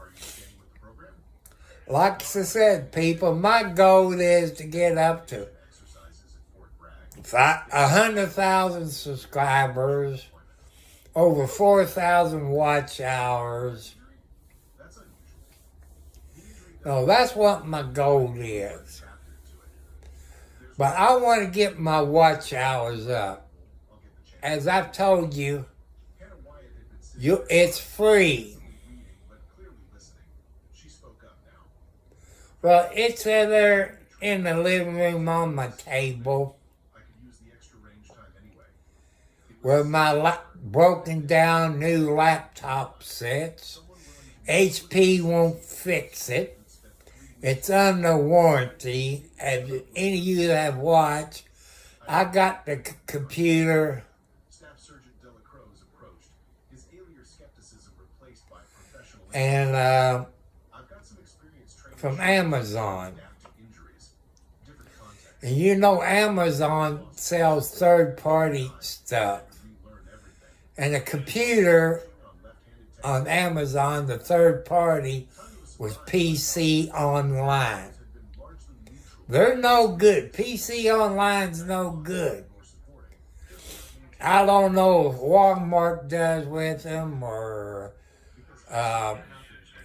Are you staying with the program? Like I said, people, my goal is to get up to Exercises at Fort Bragg. 100,000 subscribers, over 4,000 watch hours. That's unusual. No, that's what my goal is. But I want to get my watch hours up. I'll get the chance. As I've told you, Hannah Wyatt had been sitting it's free. reading, but clearly listening. She spoke up now. Well, it's there in the living room on my table I could use the extra range time anyway. where my broken down new laptop sits. HP won't fix it. It's under warranty. As any of you that have watched, I got the computer Staff Sergeant Delacroix approached, his alier skepticism replaced by professional. and I've got some experience training from Amazon. adapt to injuries. Different context. And you know Amazon sells third-party stuff. Relearn everything. And the computer On left-handed on Amazon, the third party, was PC Online. had been largely neutral, They're no good. PC Online's no good. more supporting. I don't know if Walmart does with them or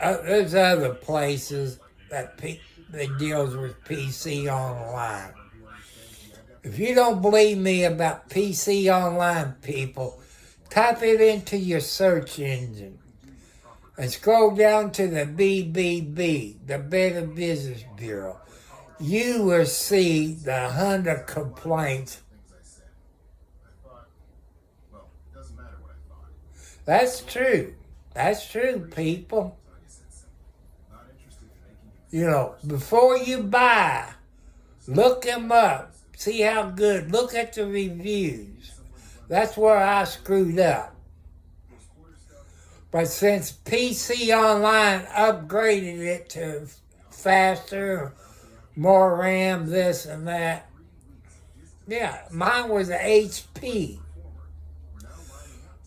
there's other places that deals with PC Online. If you don't believe me about PC Online, people, type it into your search engine and scroll down to the BBB, the Better Business Bureau. You will see the 100 complaints. Things I said. I thought, well, it doesn't matter what I thought. That's true. That's true, people. Tanya said simply. Not interested in making you You know, before you buy, look them up. See how good. Look at the reviews. That's where I screwed up. But since PC Online upgraded it to faster, more RAM, this and that, yeah, mine was an HP.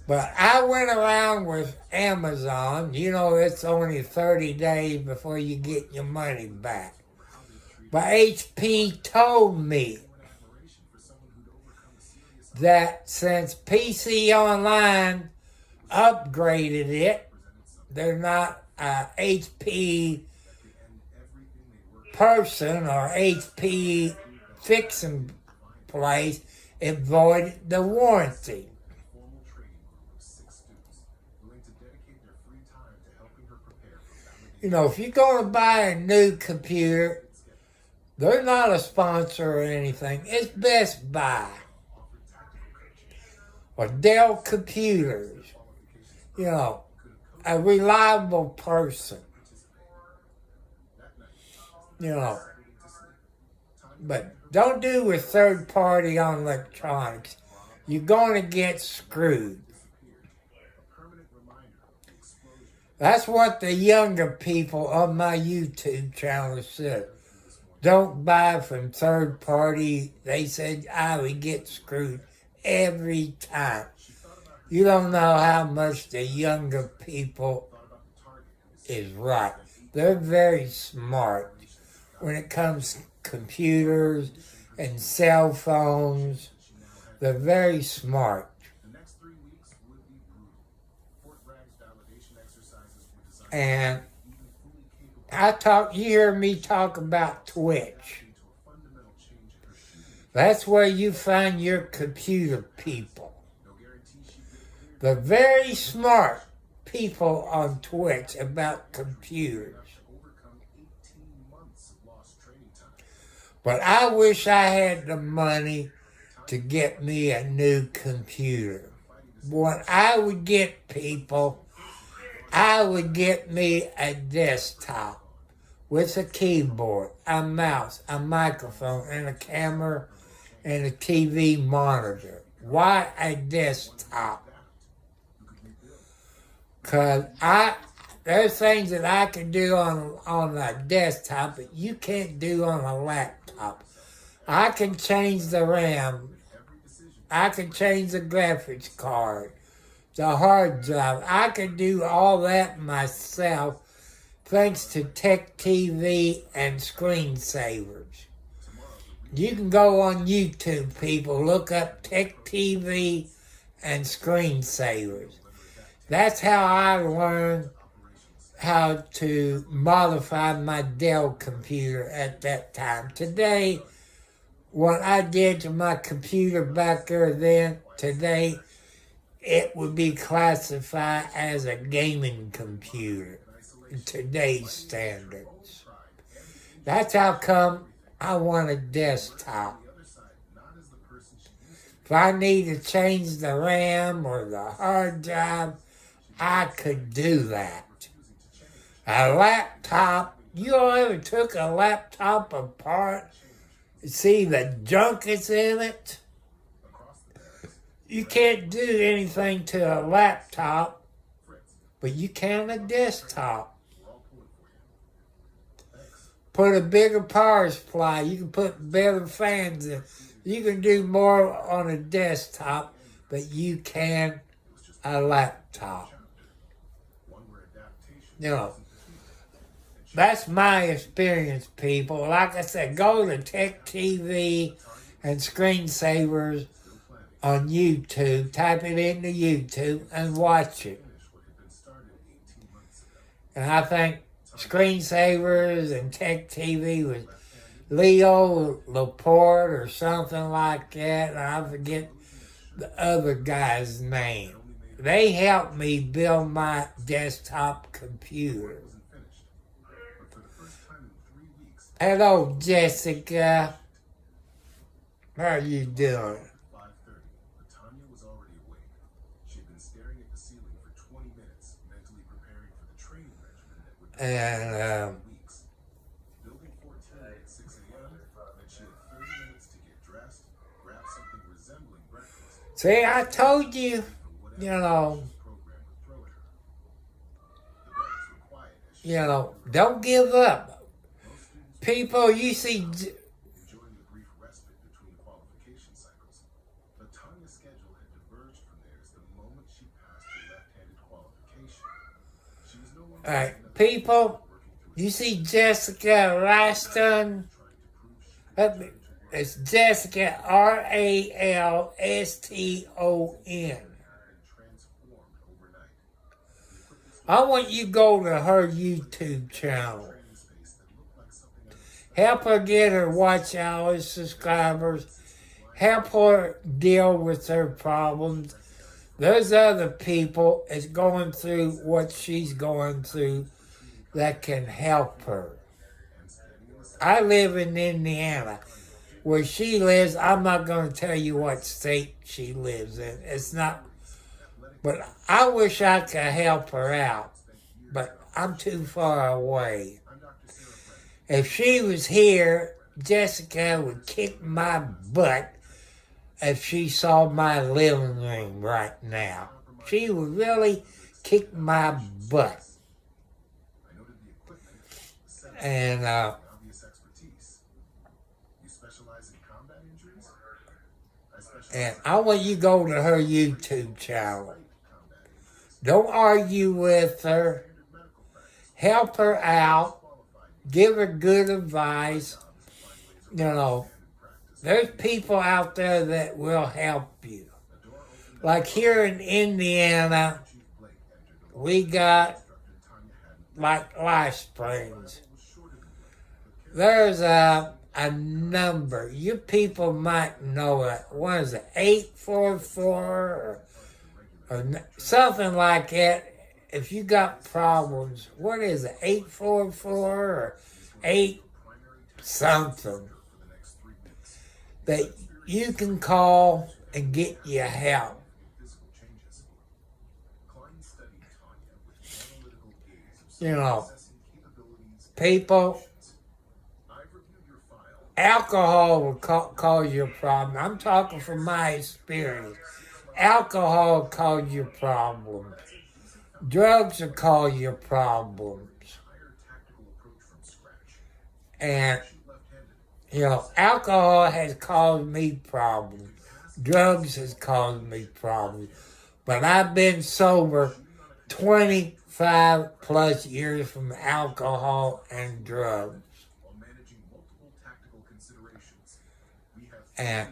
But I went around with Amazon. You know, it's only 30 days before you get your money back. But HP told me that since PC Online upgraded it, they're not a HP person or HP fixing place, it voided the warranty. formal training group of 6 students willing to dedicate their free time to helping her prepare for validation. You know, if you're going to buy a new computer, They're not a sponsor or anything. It's Best Buy or Dell Computers. You know, a reliable person. You know, but don't do with third party on electronics. You're going to get screwed. That's what the younger people on my YouTube channel said. Don't buy from third party. They said I would get screwed every time. You don't know how much the younger people is right. They're very smart when it comes to computers and cell phones. They're very smart. And you hear me talk about Twitch. That's where you find your computer people. The very smart people on Twitch about computers. But I wish I had the money to get me a new computer. What I would get, people, I would get me a desktop with a keyboard, a mouse, a microphone, and a camera, and a TV monitor. Why a desktop? Because there's things that I can do on a desktop that you can't do on a laptop. I can change the RAM. I can change the graphics card, the hard drive. I can do all that myself thanks to Tech TV and screensavers. You can go on YouTube, people, look up Tech TV and screensavers. That's how I learned how to modify my Dell computer at that time. Today, what I did to my computer back there then, today, it would be classified as a gaming computer in today's standards. That's how come I want a desktop. If I need to change the RAM or the hard drive, I could do that. A laptop, you ever took a laptop apart and see the junk that's in it? You can't do anything to a laptop, but you can a desktop. Put a bigger power supply. You can put better fans in. You can do more on a desktop, but you can a laptop. You know, that's my experience, people. Like I said, go to Tech TV and screensavers on YouTube. Type it into YouTube and watch it. And I think screensavers and Tech TV was Leo Laporte or something like that. And I forget the other guy's name. They helped me build my desktop computer. Hello, Jessica. How are you doing? And see, I told you, don't give up. People, you see, all right, people, you see Jessica Raston? It's Jessica Ralston. I want you to go to her YouTube channel. Help her get her watch hours, subscribers. Help her deal with her problems. There's other people that's going through what she's going through that can help her. I live in Indiana. Where she lives, I'm not going to tell you what state she lives in. It's not, but I wish I could help her out, but I'm too far away. If she was here, Jessica would kick my butt if she saw my living room right now. She would really kick my butt. And, I want you to go to her YouTube channel. Don't argue with her. Help her out. Give her good advice. You know, there's people out there that will help you. Like here in Indiana, we got like Life Springs. There's a number. You people might know it. What is it? 844 or something like that. If you got problems, what is it? 844 or 8 something that you can call and get your help. You know, people, alcohol will cause you a problem. I'm talking from my experience. Alcohol will cause you problems. Drugs will cause you problems. And, you know, alcohol has caused me problems. Drugs has caused me problems. But I've been sober 25 plus years from alcohol and drugs. And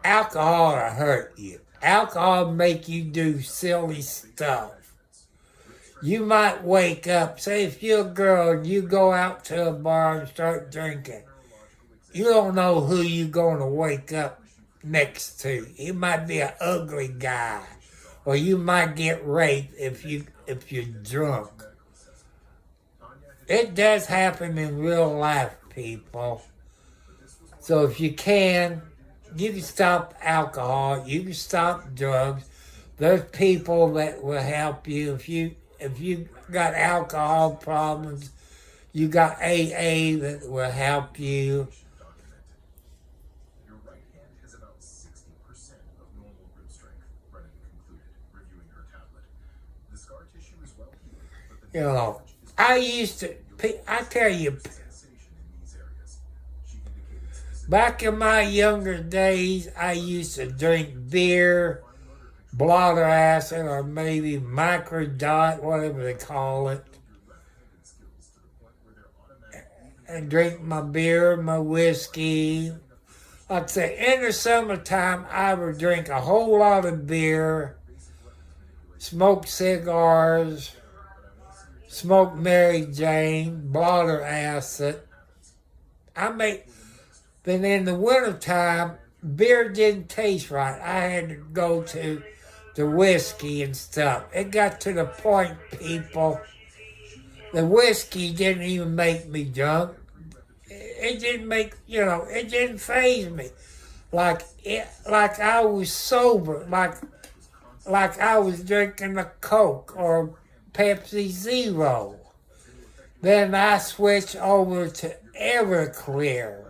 alcohol will hurt you. Alcohol make you do silly stuff. You might wake up, say if you're a girl and you go out to a bar and start drinking, you don't know who you're going to wake up next to. He might be an ugly guy, or you might get raped if you're drunk. It does happen in real life, people. So if you can stop alcohol, you can stop drugs. There's people that will help you. If you got alcohol problems, you got AA that will help you. Your right hand has about 60% of normal grip strength, Brennan concluded, reviewing her tablet. The scar tissue is well healed, but the You know, I tell you, back in my younger days, I used to drink beer, blotter acid, or maybe microdot, whatever they call it, and drink my beer, my whiskey. Like I say, in the summertime, I would drink a whole lot of beer, smoke cigars, smoke Mary Jane, blotter acid. Then in the wintertime, beer didn't taste right. I had to go to the whiskey and stuff. It got to the point, people, the whiskey didn't even make me drunk. It didn't faze me. Like I was sober, like I was drinking a Coke or Pepsi Zero. Then I switched over to Everclear.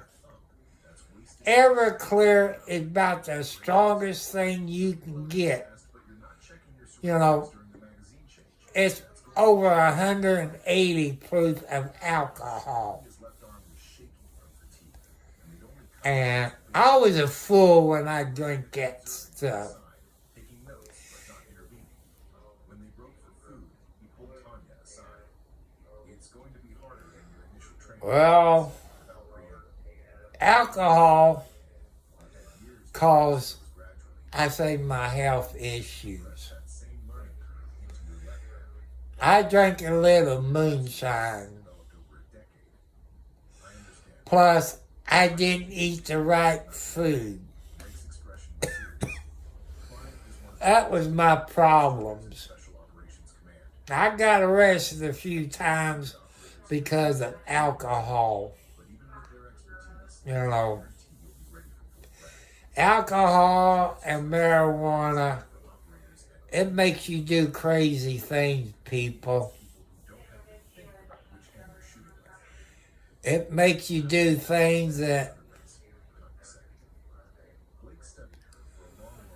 Everclear is about the strongest thing you can get. You know, it's over 180 proof of alcohol. And I was a fool when I drank that stuff. Well, alcohol caused, my health issues. I drank a little moonshine. Plus, I didn't eat the right food. That was my problems. I got arrested a few times because of alcohol. You know, alcohol and marijuana, it makes you do crazy things, people. It makes you do things that,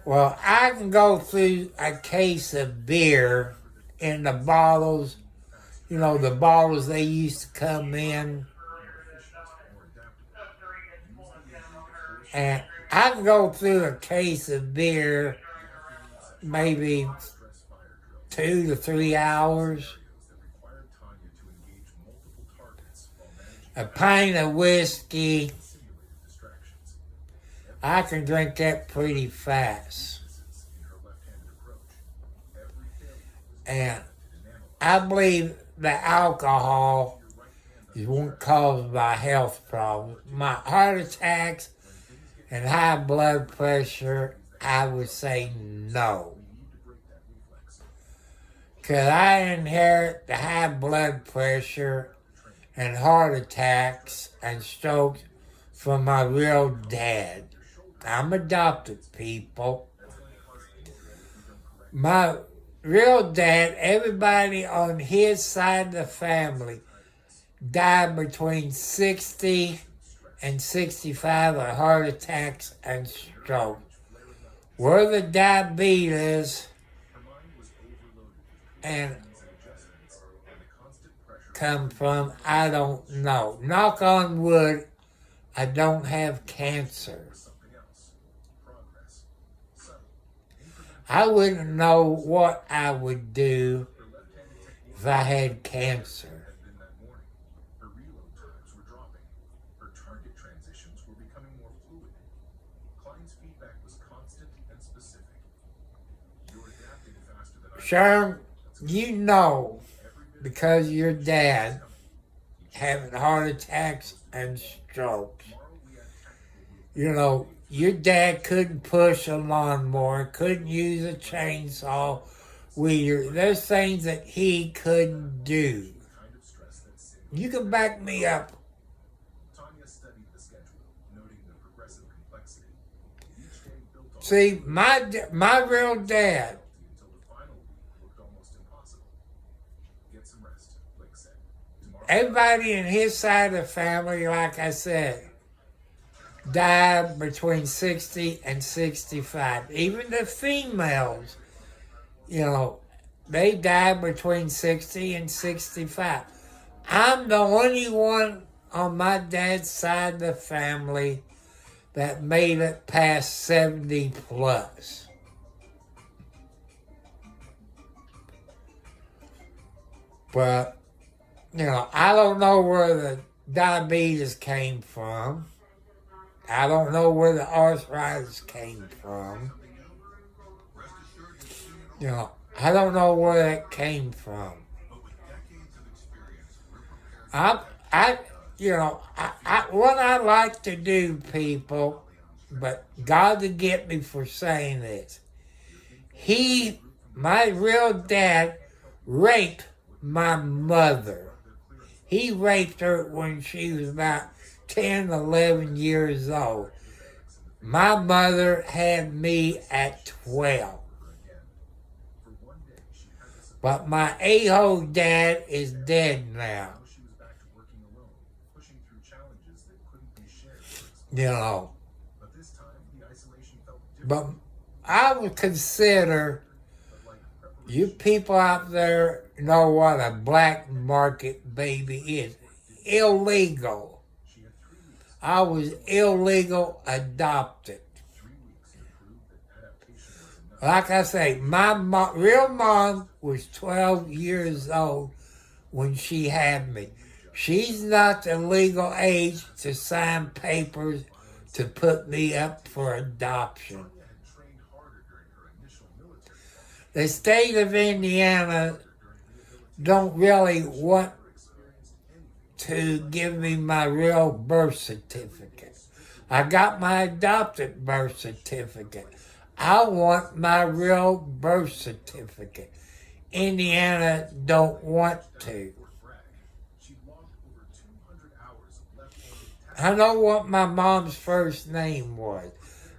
well, I can go through a case of beer in the bottles, you know, the bottles they used to come in. And I can go through a case of beer maybe 2 to 3 hours. A pint of whiskey, I can drink that pretty fast. And I believe the alcohol is one cause of my health problems. My heart attacks and high blood pressure, I would say no. Because I inherit the high blood pressure and heart attacks and strokes from my real dad. I'm adopted, people. My real dad, everybody on his side of the family died between 60 and 65 of heart attacks and stroke. Where the diabetes and come from, I don't know. Knock on wood, I don't have cancer. I wouldn't know what I would do if I had cancer. Sherm, you know, because your dad having heart attacks and strokes, you know, your dad couldn't push a lawnmower, couldn't use a chainsaw, weeder. There's things that he couldn't do. You can back me up. See, my real dad, everybody in his side of the family, like I said, died between 60 and 65. Even the females, you know, they died between 60 and 65. I'm the only one on my dad's side of the family that made it past 70 plus. But, you know, I don't know where the diabetes came from. I don't know where the arthritis came from. You know, I don't know where that came from. What I like to do, people, but God to get me for saying this. My real dad, raped my mother. He raped her when she was about 10, 11 years old. My mother had me at 12. But my a-hole dad is dead now. You know. But I would consider, you people out there know what a black market baby is. Illegal. I was illegal adopted. Like I say, my real mom was 12 years old when she had me. She's not the legal age to sign papers to put me up for adoption. The state of Indiana don't really want to give me my real birth certificate. I got my adopted birth certificate. I want my real birth certificate. Indiana don't want to. I know what my mom's first name was.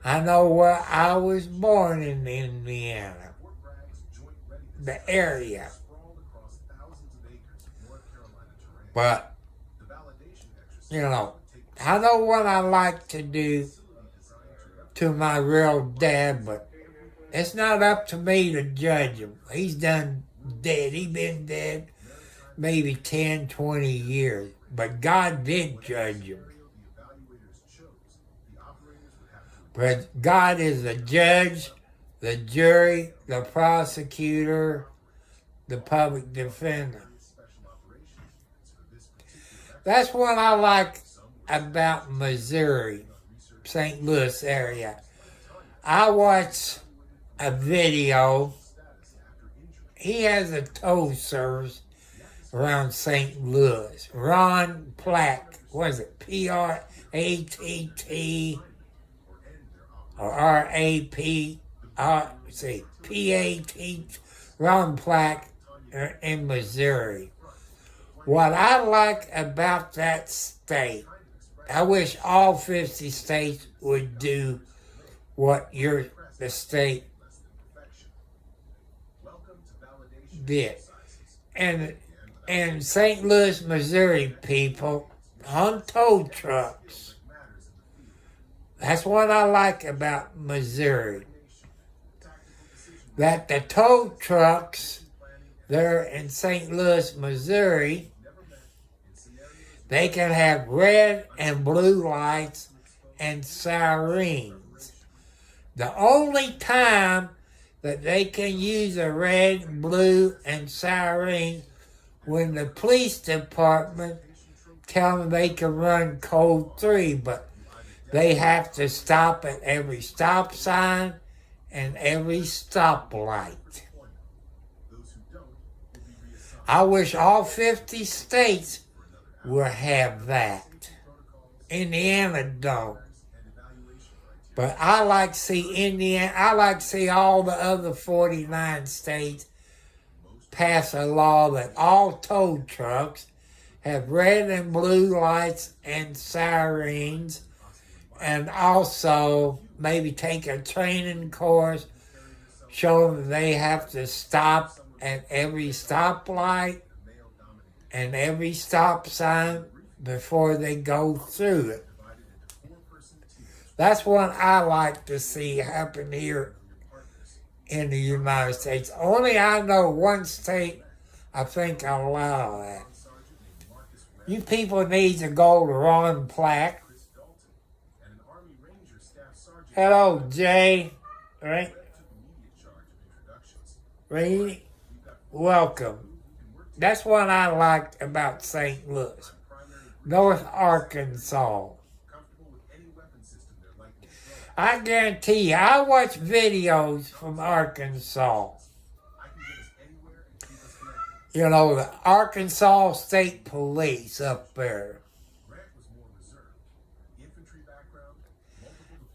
I know where I was born in Indiana, the area. But, you know, I know what I like to do to my real dad, but it's not up to me to judge him. He's done dead. He's been dead maybe 10, 20 years. But God did judge him. But God is the judge, the jury, the prosecutor, the public defender. That's what I like about Missouri, St. Louis area. I watched a video. He has a tow service around St. Louis. Ron Platt, what is it? P-R-A-T-T or R-A-P-R-C P-A-T, Ron Platt in Missouri. What I like about that state, I wish all 50 states would do what the state did. And in St. Louis, Missouri, people, on tow trucks. That's what I like about Missouri. That the tow trucks there in St. Louis, Missouri, they can have red and blue lights and sirens. The only time that they can use a red, blue, and siren when the police department tell them they can run code 3, but they have to stop at every stop sign and every stoplight. I wish all 50 states would have that. Indiana don't. But I like to see Indiana, I like to see all the other 49 states pass a law that all tow trucks have red and blue lights and sirens, and also maybe take a training course, show them they have to stop at every stoplight and every stop sign before they go through it. That's what I like to see happen here in the United States. Only I know one state I think I'll allow that. You people need to go to Ron Platt. Hello, Jay. Right? Ready? Welcome. That's what I liked about St. Louis. North Arkansas. I guarantee you, I watch videos from Arkansas. You know, the Arkansas State Police up there.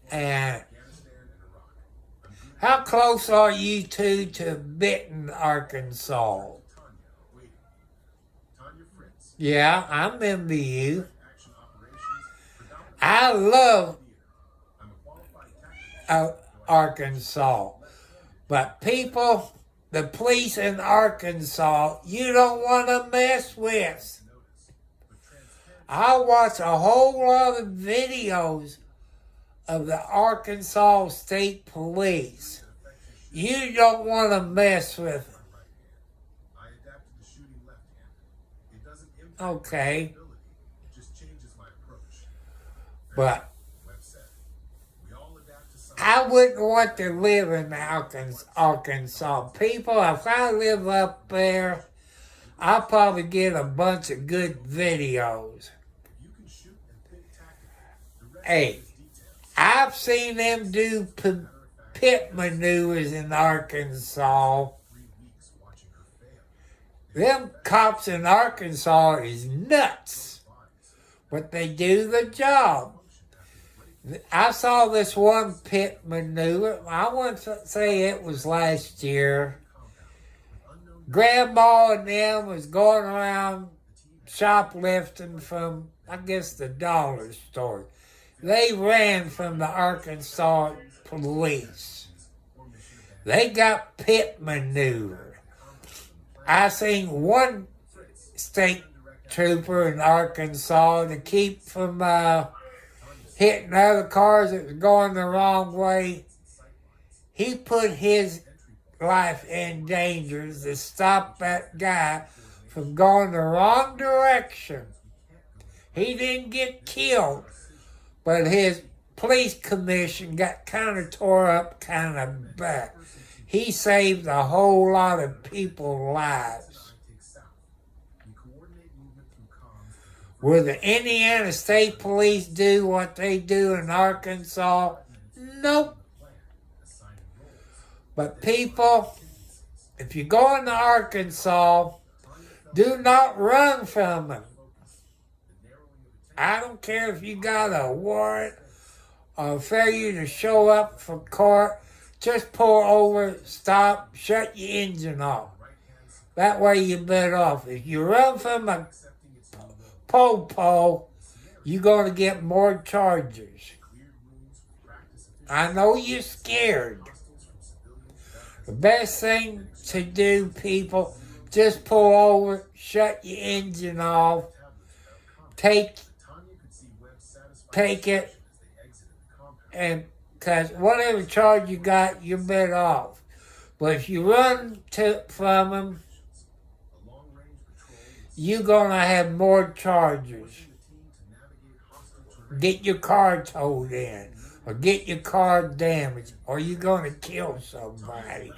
And how close are you two to Benton, Arkansas? Yeah, I'm in you. I love Arkansas. But people, the police in Arkansas, you don't want to mess with. I watch a whole lot of videos of the Arkansas State Police. You don't want to mess with them. Okay. But I wouldn't want to live in Arkansas. People, if I live up there, I'll probably get a bunch of good videos. Hey, I've seen them do pit maneuvers in Arkansas. Them cops in Arkansas is nuts, but they do the job. I saw this one pit maneuver. I wouldn't say it was last year. Grandma and them was going around shoplifting from, I guess, the dollar store. They ran from the Arkansas police. They got pit maneuver. I seen one state trooper in Arkansas to keep from hitting other cars that was going the wrong way. He put his life in danger to stop that guy from going the wrong direction. He didn't get killed, but his police commission got kind of tore up, kind of bad. He saved a whole lot of people's lives. Will the Indiana State Police do what they do in Arkansas? Nope. But people, if you go into Arkansas, do not run from them. I don't care if you got a warrant or failure to show up for court. Just pull over, stop, shut your engine off. That way you're better off. If you run from a po-po, you're going to get more charges. I know you're scared. The best thing to do, people, just pull over, shut your engine off, take it, and because whatever charge you got, you're better off. But if you run from them, you're going to have more charges. Get your car towed in, or get your car damaged, or you're going to kill somebody.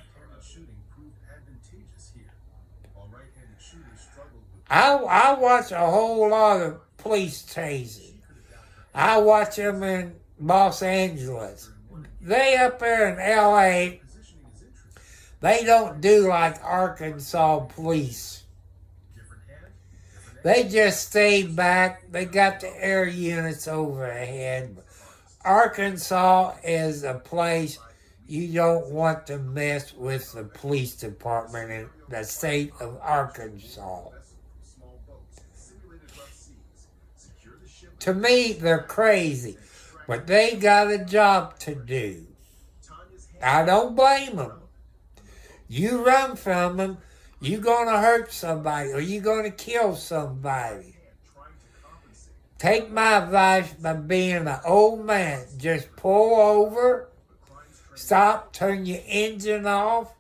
I watch a whole lot of police chasing. I watch them in Los Angeles. They up there in L.A., they don't do like Arkansas police. They just stay back. They got the air units overhead. Arkansas is a place you don't want to mess with the police department in the state of Arkansas. To me, they're crazy, but they got a job to do. I don't blame them. You run from them, you're going to hurt somebody or you're going to kill somebody. Take my advice by being an old man. Just pull over, stop, turn your engine off,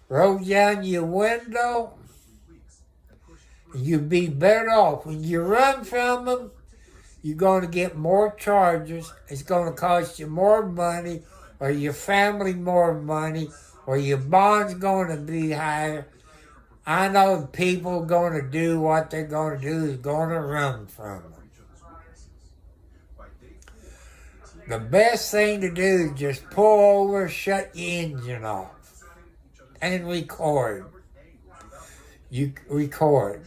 roll down your window, and you'll be better off. When you run from them, you're going to get more charges. It's going to cost you more money, or your family more money, or your bond's going to be higher. I know the people going to do what they're going to do is going to run from them. The best thing to do is just pull over, shut your engine off, and record. You record.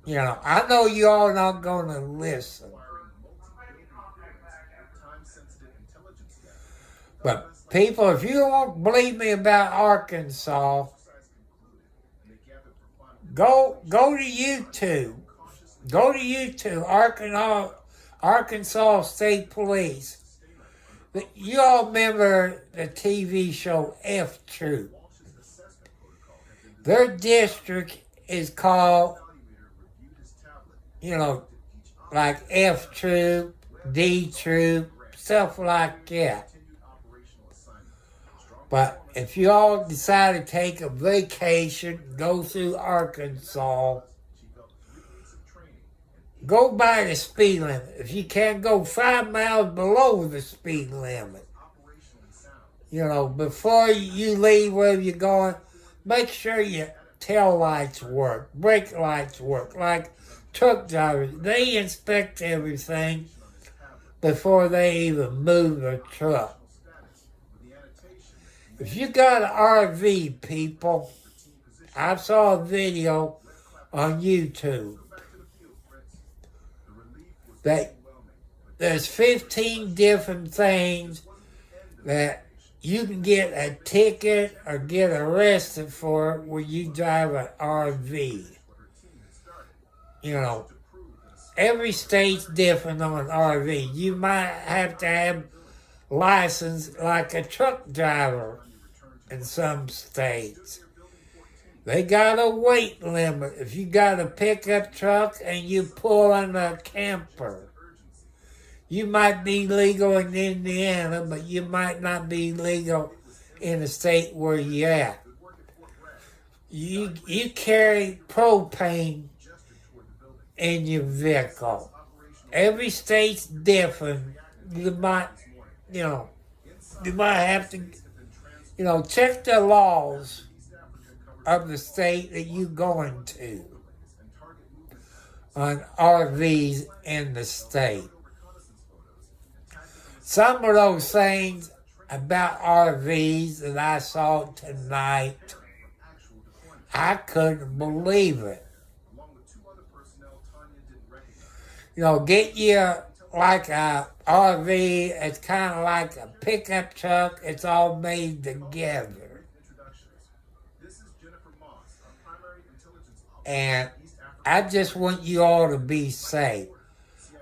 You know, I know you all not going to listen. But people, if you don't believe me about Arkansas, go to YouTube. Go to YouTube, Arkansas State Police. You all remember the TV show F Troop. Their district is called, like F Troop, D Troop, stuff like that. But if you all decide to take a vacation, go through Arkansas, go by the speed limit. If you can't go 5 miles below the speed limit, before you leave wherever you're going, make sure your tail lights work, brake lights work. Like truck drivers, they inspect everything before they even move the truck. If you got an RV, people, I saw a video on YouTube that there's 15 different things that you can get a ticket or get arrested for when you drive an RV. You know, every state's different on RV. You might have to have license like a truck driver in some states. They got a weight limit. If you got a pickup truck and you pull in a camper, you might be legal in Indiana, but you might not be legal in the state where you're at. You carry propane in your vehicle. Every state's different. You might have to, check the laws of the state that you're going to on RVs in the state. Some of those things about RVs that I saw tonight, I couldn't believe it. Get you like a RV, it's kind of like a pickup truck, it's all made together. And I just want you all to be safe.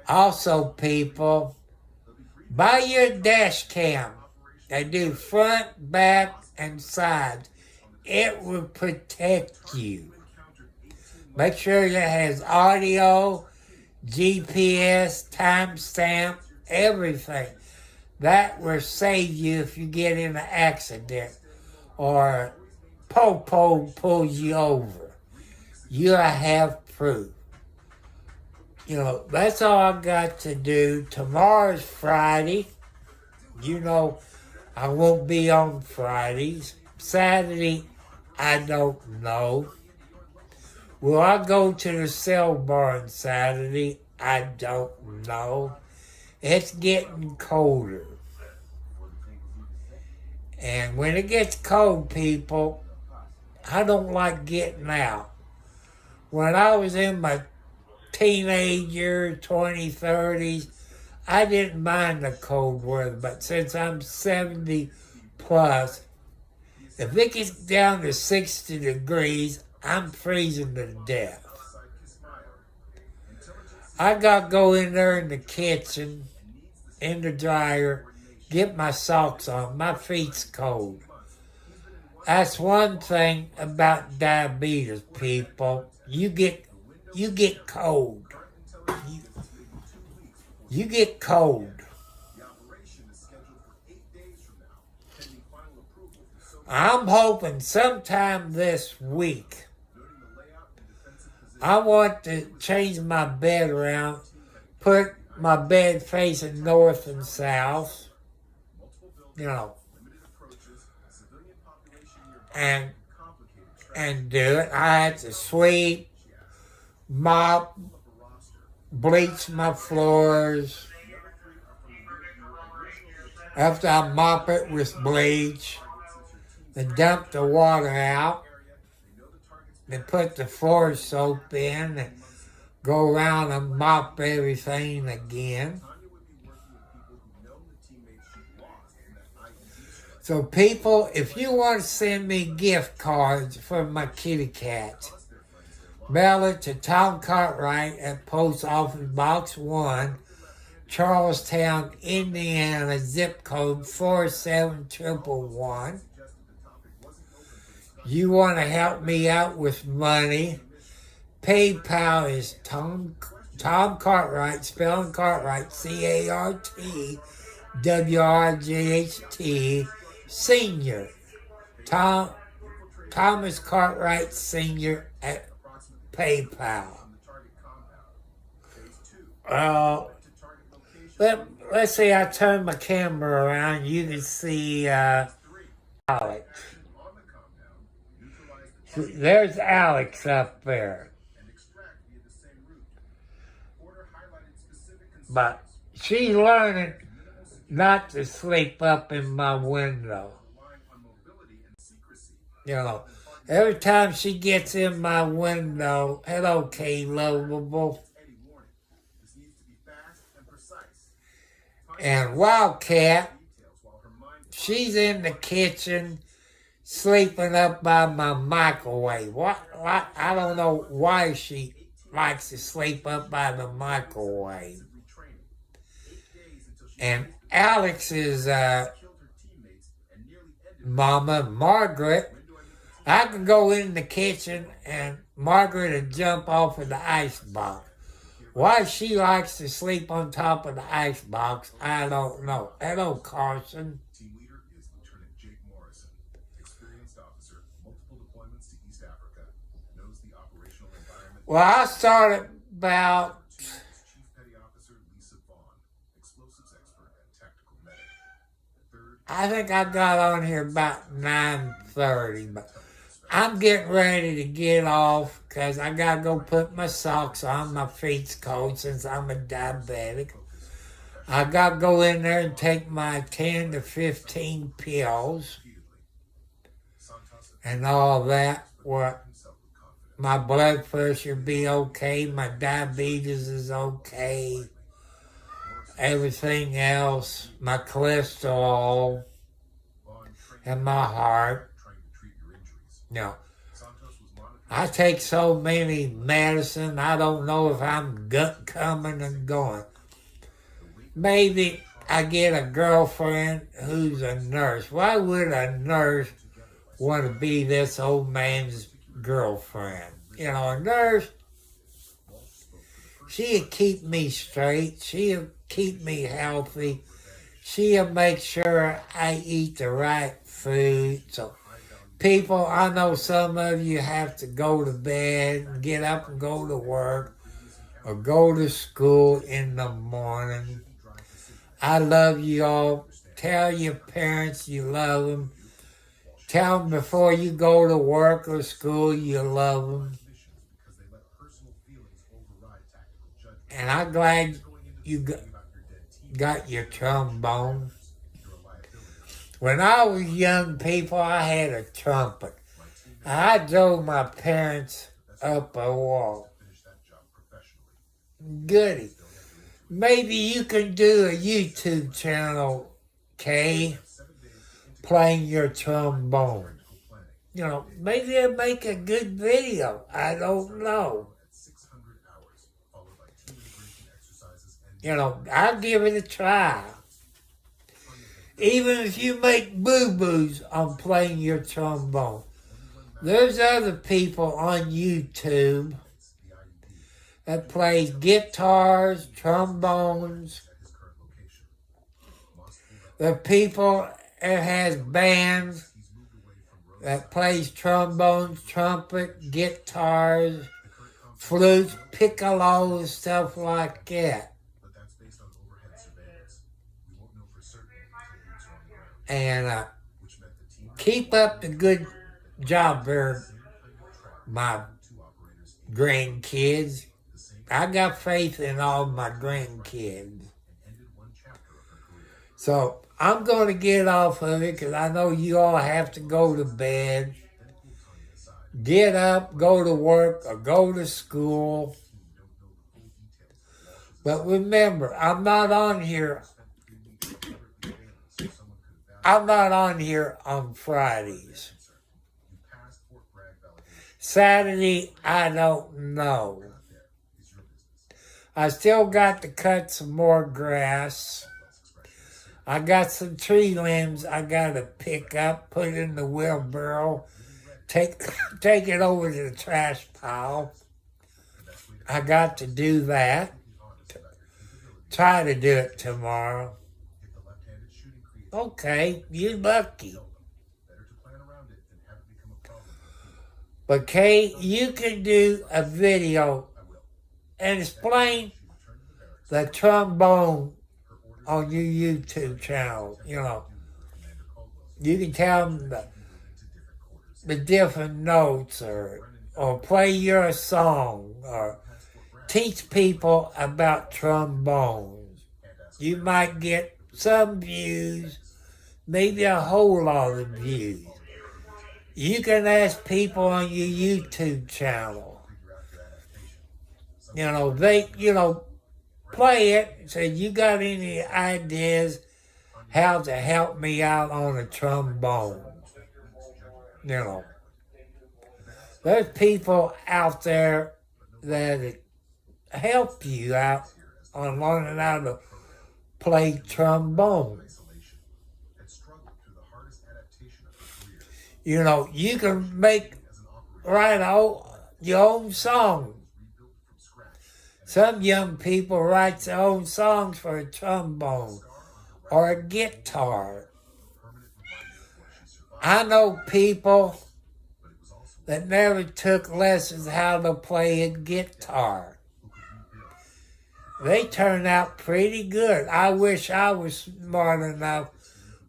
Also, people, buy your dash cam. They do front, back, and side. It will protect you. Make sure it has audio, GPS, timestamp, everything. That will save you if you get in an accident or Popo pulls you over. You'll have proof. That's all I got to do. Tomorrow's Friday. I won't be on Fridays. Saturday, I don't know. Will I go to the sale barn Saturday? I don't know. It's getting colder. And when it gets cold, people, I don't like getting out. When I was in my teenage years, 20s, 30s, I didn't mind the cold weather. But since I'm 70 plus, if it gets down to 60 degrees, I'm freezing to death. I got to go in there in the kitchen, in the dryer, get my socks on. My feet's cold. That's one thing about diabetes, people. You get cold. You get cold. I'm hoping sometime this week I want to change my bed around, put my bed facing north and south, and do it. I had to sweep, mop, bleach my floors. After I mop it with bleach, then dump the water out, then put the floor soap in and go around and mop everything again. So people, if you want to send me gift cards for my kitty cat, mail it to Tom Cartwright at Post Office Box 1, Charlestown, Indiana, zip code 47111. You want to help me out with money, PayPal is Tom Cartwright, spelling Cartwright, CARTWRGHT, Senior. Thomas Cartwright Senior at PayPal. Let's see, I turn my camera around, you can see Alex. There's Alex up there. But she's learning not to sleep up in my window. Every time she gets in my window, hello, K Lovable. And Wildcat, she's in the kitchen sleeping up by my microwave. I don't know why she likes to sleep up by the microwave. And Alex's mama, Margaret, I can go in the kitchen and Margaret would jump off of the icebox. Why she likes to sleep on top of the icebox, I don't know. Hello, Carson. Team leader is Lieutenant Jake Morrison, experienced officer, multiple deployments to East Africa, knows the operational environment. Well, I started about... Chief Petty Officer Lisa Vaughn, explosives expert and tactical medic. Third, I think I got on here about 9:30, but I'm getting ready to get off because I got to go put my socks on. My feet's cold since I'm a diabetic. I got to go in there and take my 10 to 15 pills and all that. What my blood pressure be okay, my diabetes is okay, everything else, my cholesterol and my heart. No. I take so many medicine, I don't know if I'm coming and going. Maybe I get a girlfriend who's a nurse. Why would a nurse want to be this old man's girlfriend? You know, a nurse, she'll keep me straight. She'll keep me healthy. She'll make sure I eat the right food. So, people, I know some of you have to go to bed and get up and go to work or go to school in the morning. I love you all. Tell your parents you love them. Tell them before you go to work or school you love them. And I'm glad you got your trombone. When I was young, people, I had a trumpet. I drove my parents up a wall. Goody. Maybe you can do a YouTube channel, Kay, playing your trombone. You know, maybe it'll make a good video. I don't know. You know, I'll give it a try. Even if you make boo-boos on playing your trombone. There's other people on YouTube that plays guitars, trombones. There are people that has bands that plays trombones, trumpet, guitars, flutes, piccolos, stuff like that. And keep up the good job there, my grandkids. I got faith in all my grandkids. So I'm going to get off of it because I know you all have to go to bed. Get up, go to work, or go to school. But remember, I'm not on here on Fridays. Saturday, I don't know. I still got to cut some more grass. I got some tree limbs I got to pick up, put in the wheelbarrow, take it over to the trash pile. I got to do that. Try to do it tomorrow. Okay, you're lucky. But Kay, you can do a video and explain the trombone on your YouTube channel. You know, you can tell them the different notes or play your song or teach people about trombones. You might get some views, maybe a whole lot of views. You can ask people on your YouTube channel. Play it. Say, you got any ideas how to help me out on a trombone? There's people out there that help you out on learning how to play trombone. Isolation had struggled through the hardest adaptation of her career. You know, you can make, As an operator, write your own song. rebuilt from scratch. Some young people write their own songs for a trombone or a guitar. Permanent reminder of what she survived, I know people but it was also that never took lessons how to play a guitar. who could rebuild. They turned out pretty good. I wish I was smart enough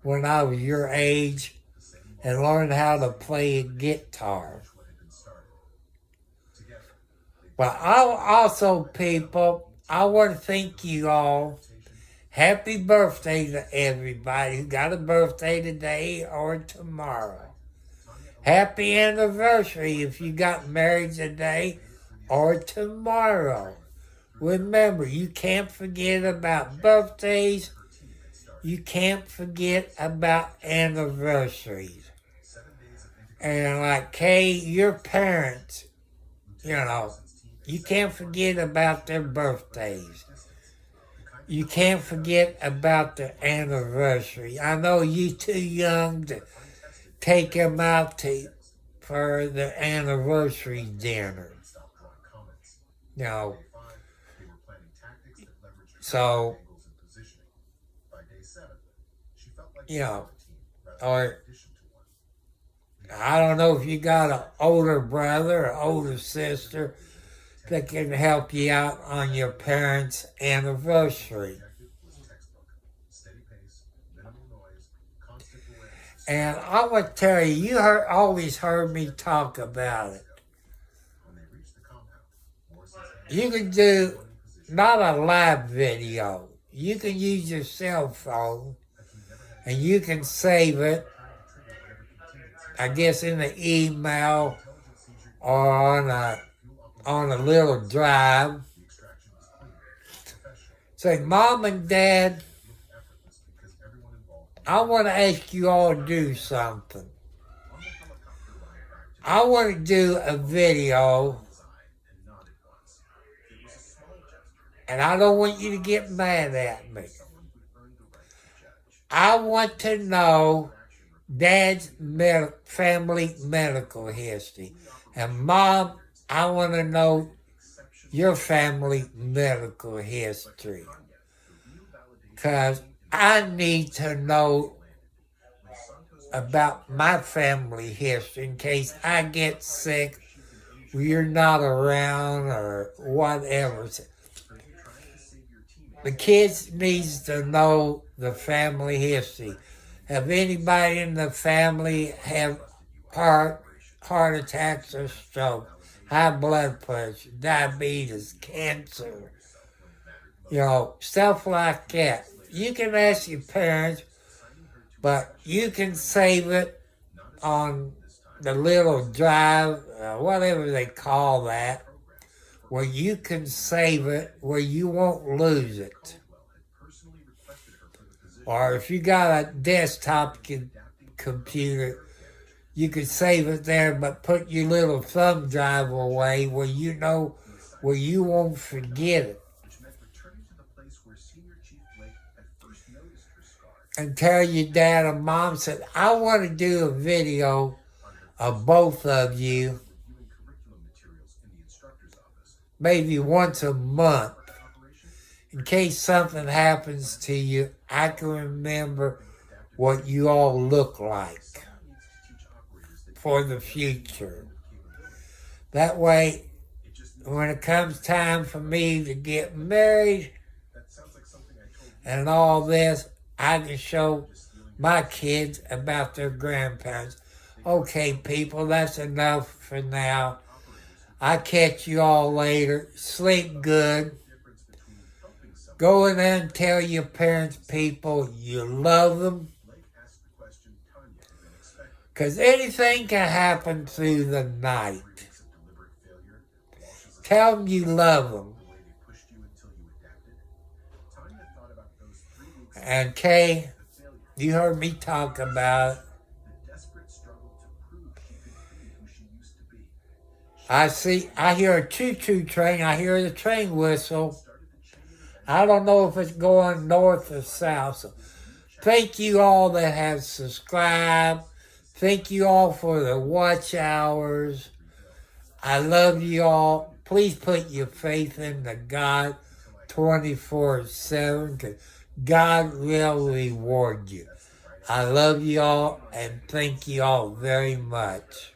when I was your age and learned how to play a guitar. What had been started. Together, they But people, I want to thank you all. Happy birthday to everybody who got a birthday today or tomorrow. Happy anniversary if you got married today or tomorrow. Remember, you can't forget about birthdays. You can't forget about anniversaries. And like Kay, your parents, you can't forget about their birthdays. You can't forget about their anniversary. I know you too young to take them out for the anniversary dinner. stopped drawing comments. You know, Day 5, they were planning tactics that leveraged her So- angles and positioning. By day 7, she felt like You know, a team rather or- than an addition to one. I don't know if you got an older brother or older sister that can help you out on your parents' anniversary. Objective was textbook. Steady pace, minimal noise, constant awareness. And I would tell you, always heard me talk about it. When they reached the compound, Morrison's hand You can do was in position not a live video. You can use your cell phone like he never had and you can save it, time to trigger whatever contingency. I guess, in the email Intelligence seizure, or on a little drive. the extraction was clean, professional, Say, Mom and Dad, looked effortless because everyone involved I want to ask you all to do something. on the helicopter ride back to I want to do a video, his eye and nodded once. It was a small gesture. and I don't want you to get mad at me. Someone who earned the right to judge. I want to know Action Dad's family medical history. And Mom, I want to know your family medical history. Because I need to know about my family history in case I get sick, you're not around, or whatever. The kids needs to know the family history. Have anybody in the family have heart attacks or stroke, high blood pressure, diabetes, cancer, stuff like that. You can ask your parents, but you can save it on the little drive, whatever they call that, where you can save it where you won't lose it. Or if you got a desktop computer, you could save it there, but put your little thumb drive away where you won't forget it. which meant returning to the place where Senior Chief Blake had first noticed her scar. And tell your dad or mom, said, I want to do a video of both of you, Reviewing curriculum materials in the instructor's office. maybe once a month. Operation In case something happens to you, I can remember what you all look like needs to teach operators that for the future. capability. That way, It just when it comes time for me to get married that sounds like something I told you. and all this, I can show my kids about their grandparents. Okay, people, that's enough for now. I'll catch you all later. Sleep good. Difference between helping someone. Go in there and tell your parents, people, you love them. Blake asked the question Tanya had been expecting. Because anything can happen through the night. 3 weeks of deliberate failure. Walsh's Tell them you love them. the way they pushed you until you adapted. Tanya thought about those 3 weeks of And Kay, failure. you heard me talk about it. The desperate struggle to prove she could be who she used to be. I hear a choo-choo train. I hear the train whistle. I don't know if it's going north or south. So thank you all that have subscribed. Thank you all for the watch hours. I love you all. Please put your faith in the God 24/7, because God will reward you. I love you all, and thank you all very much.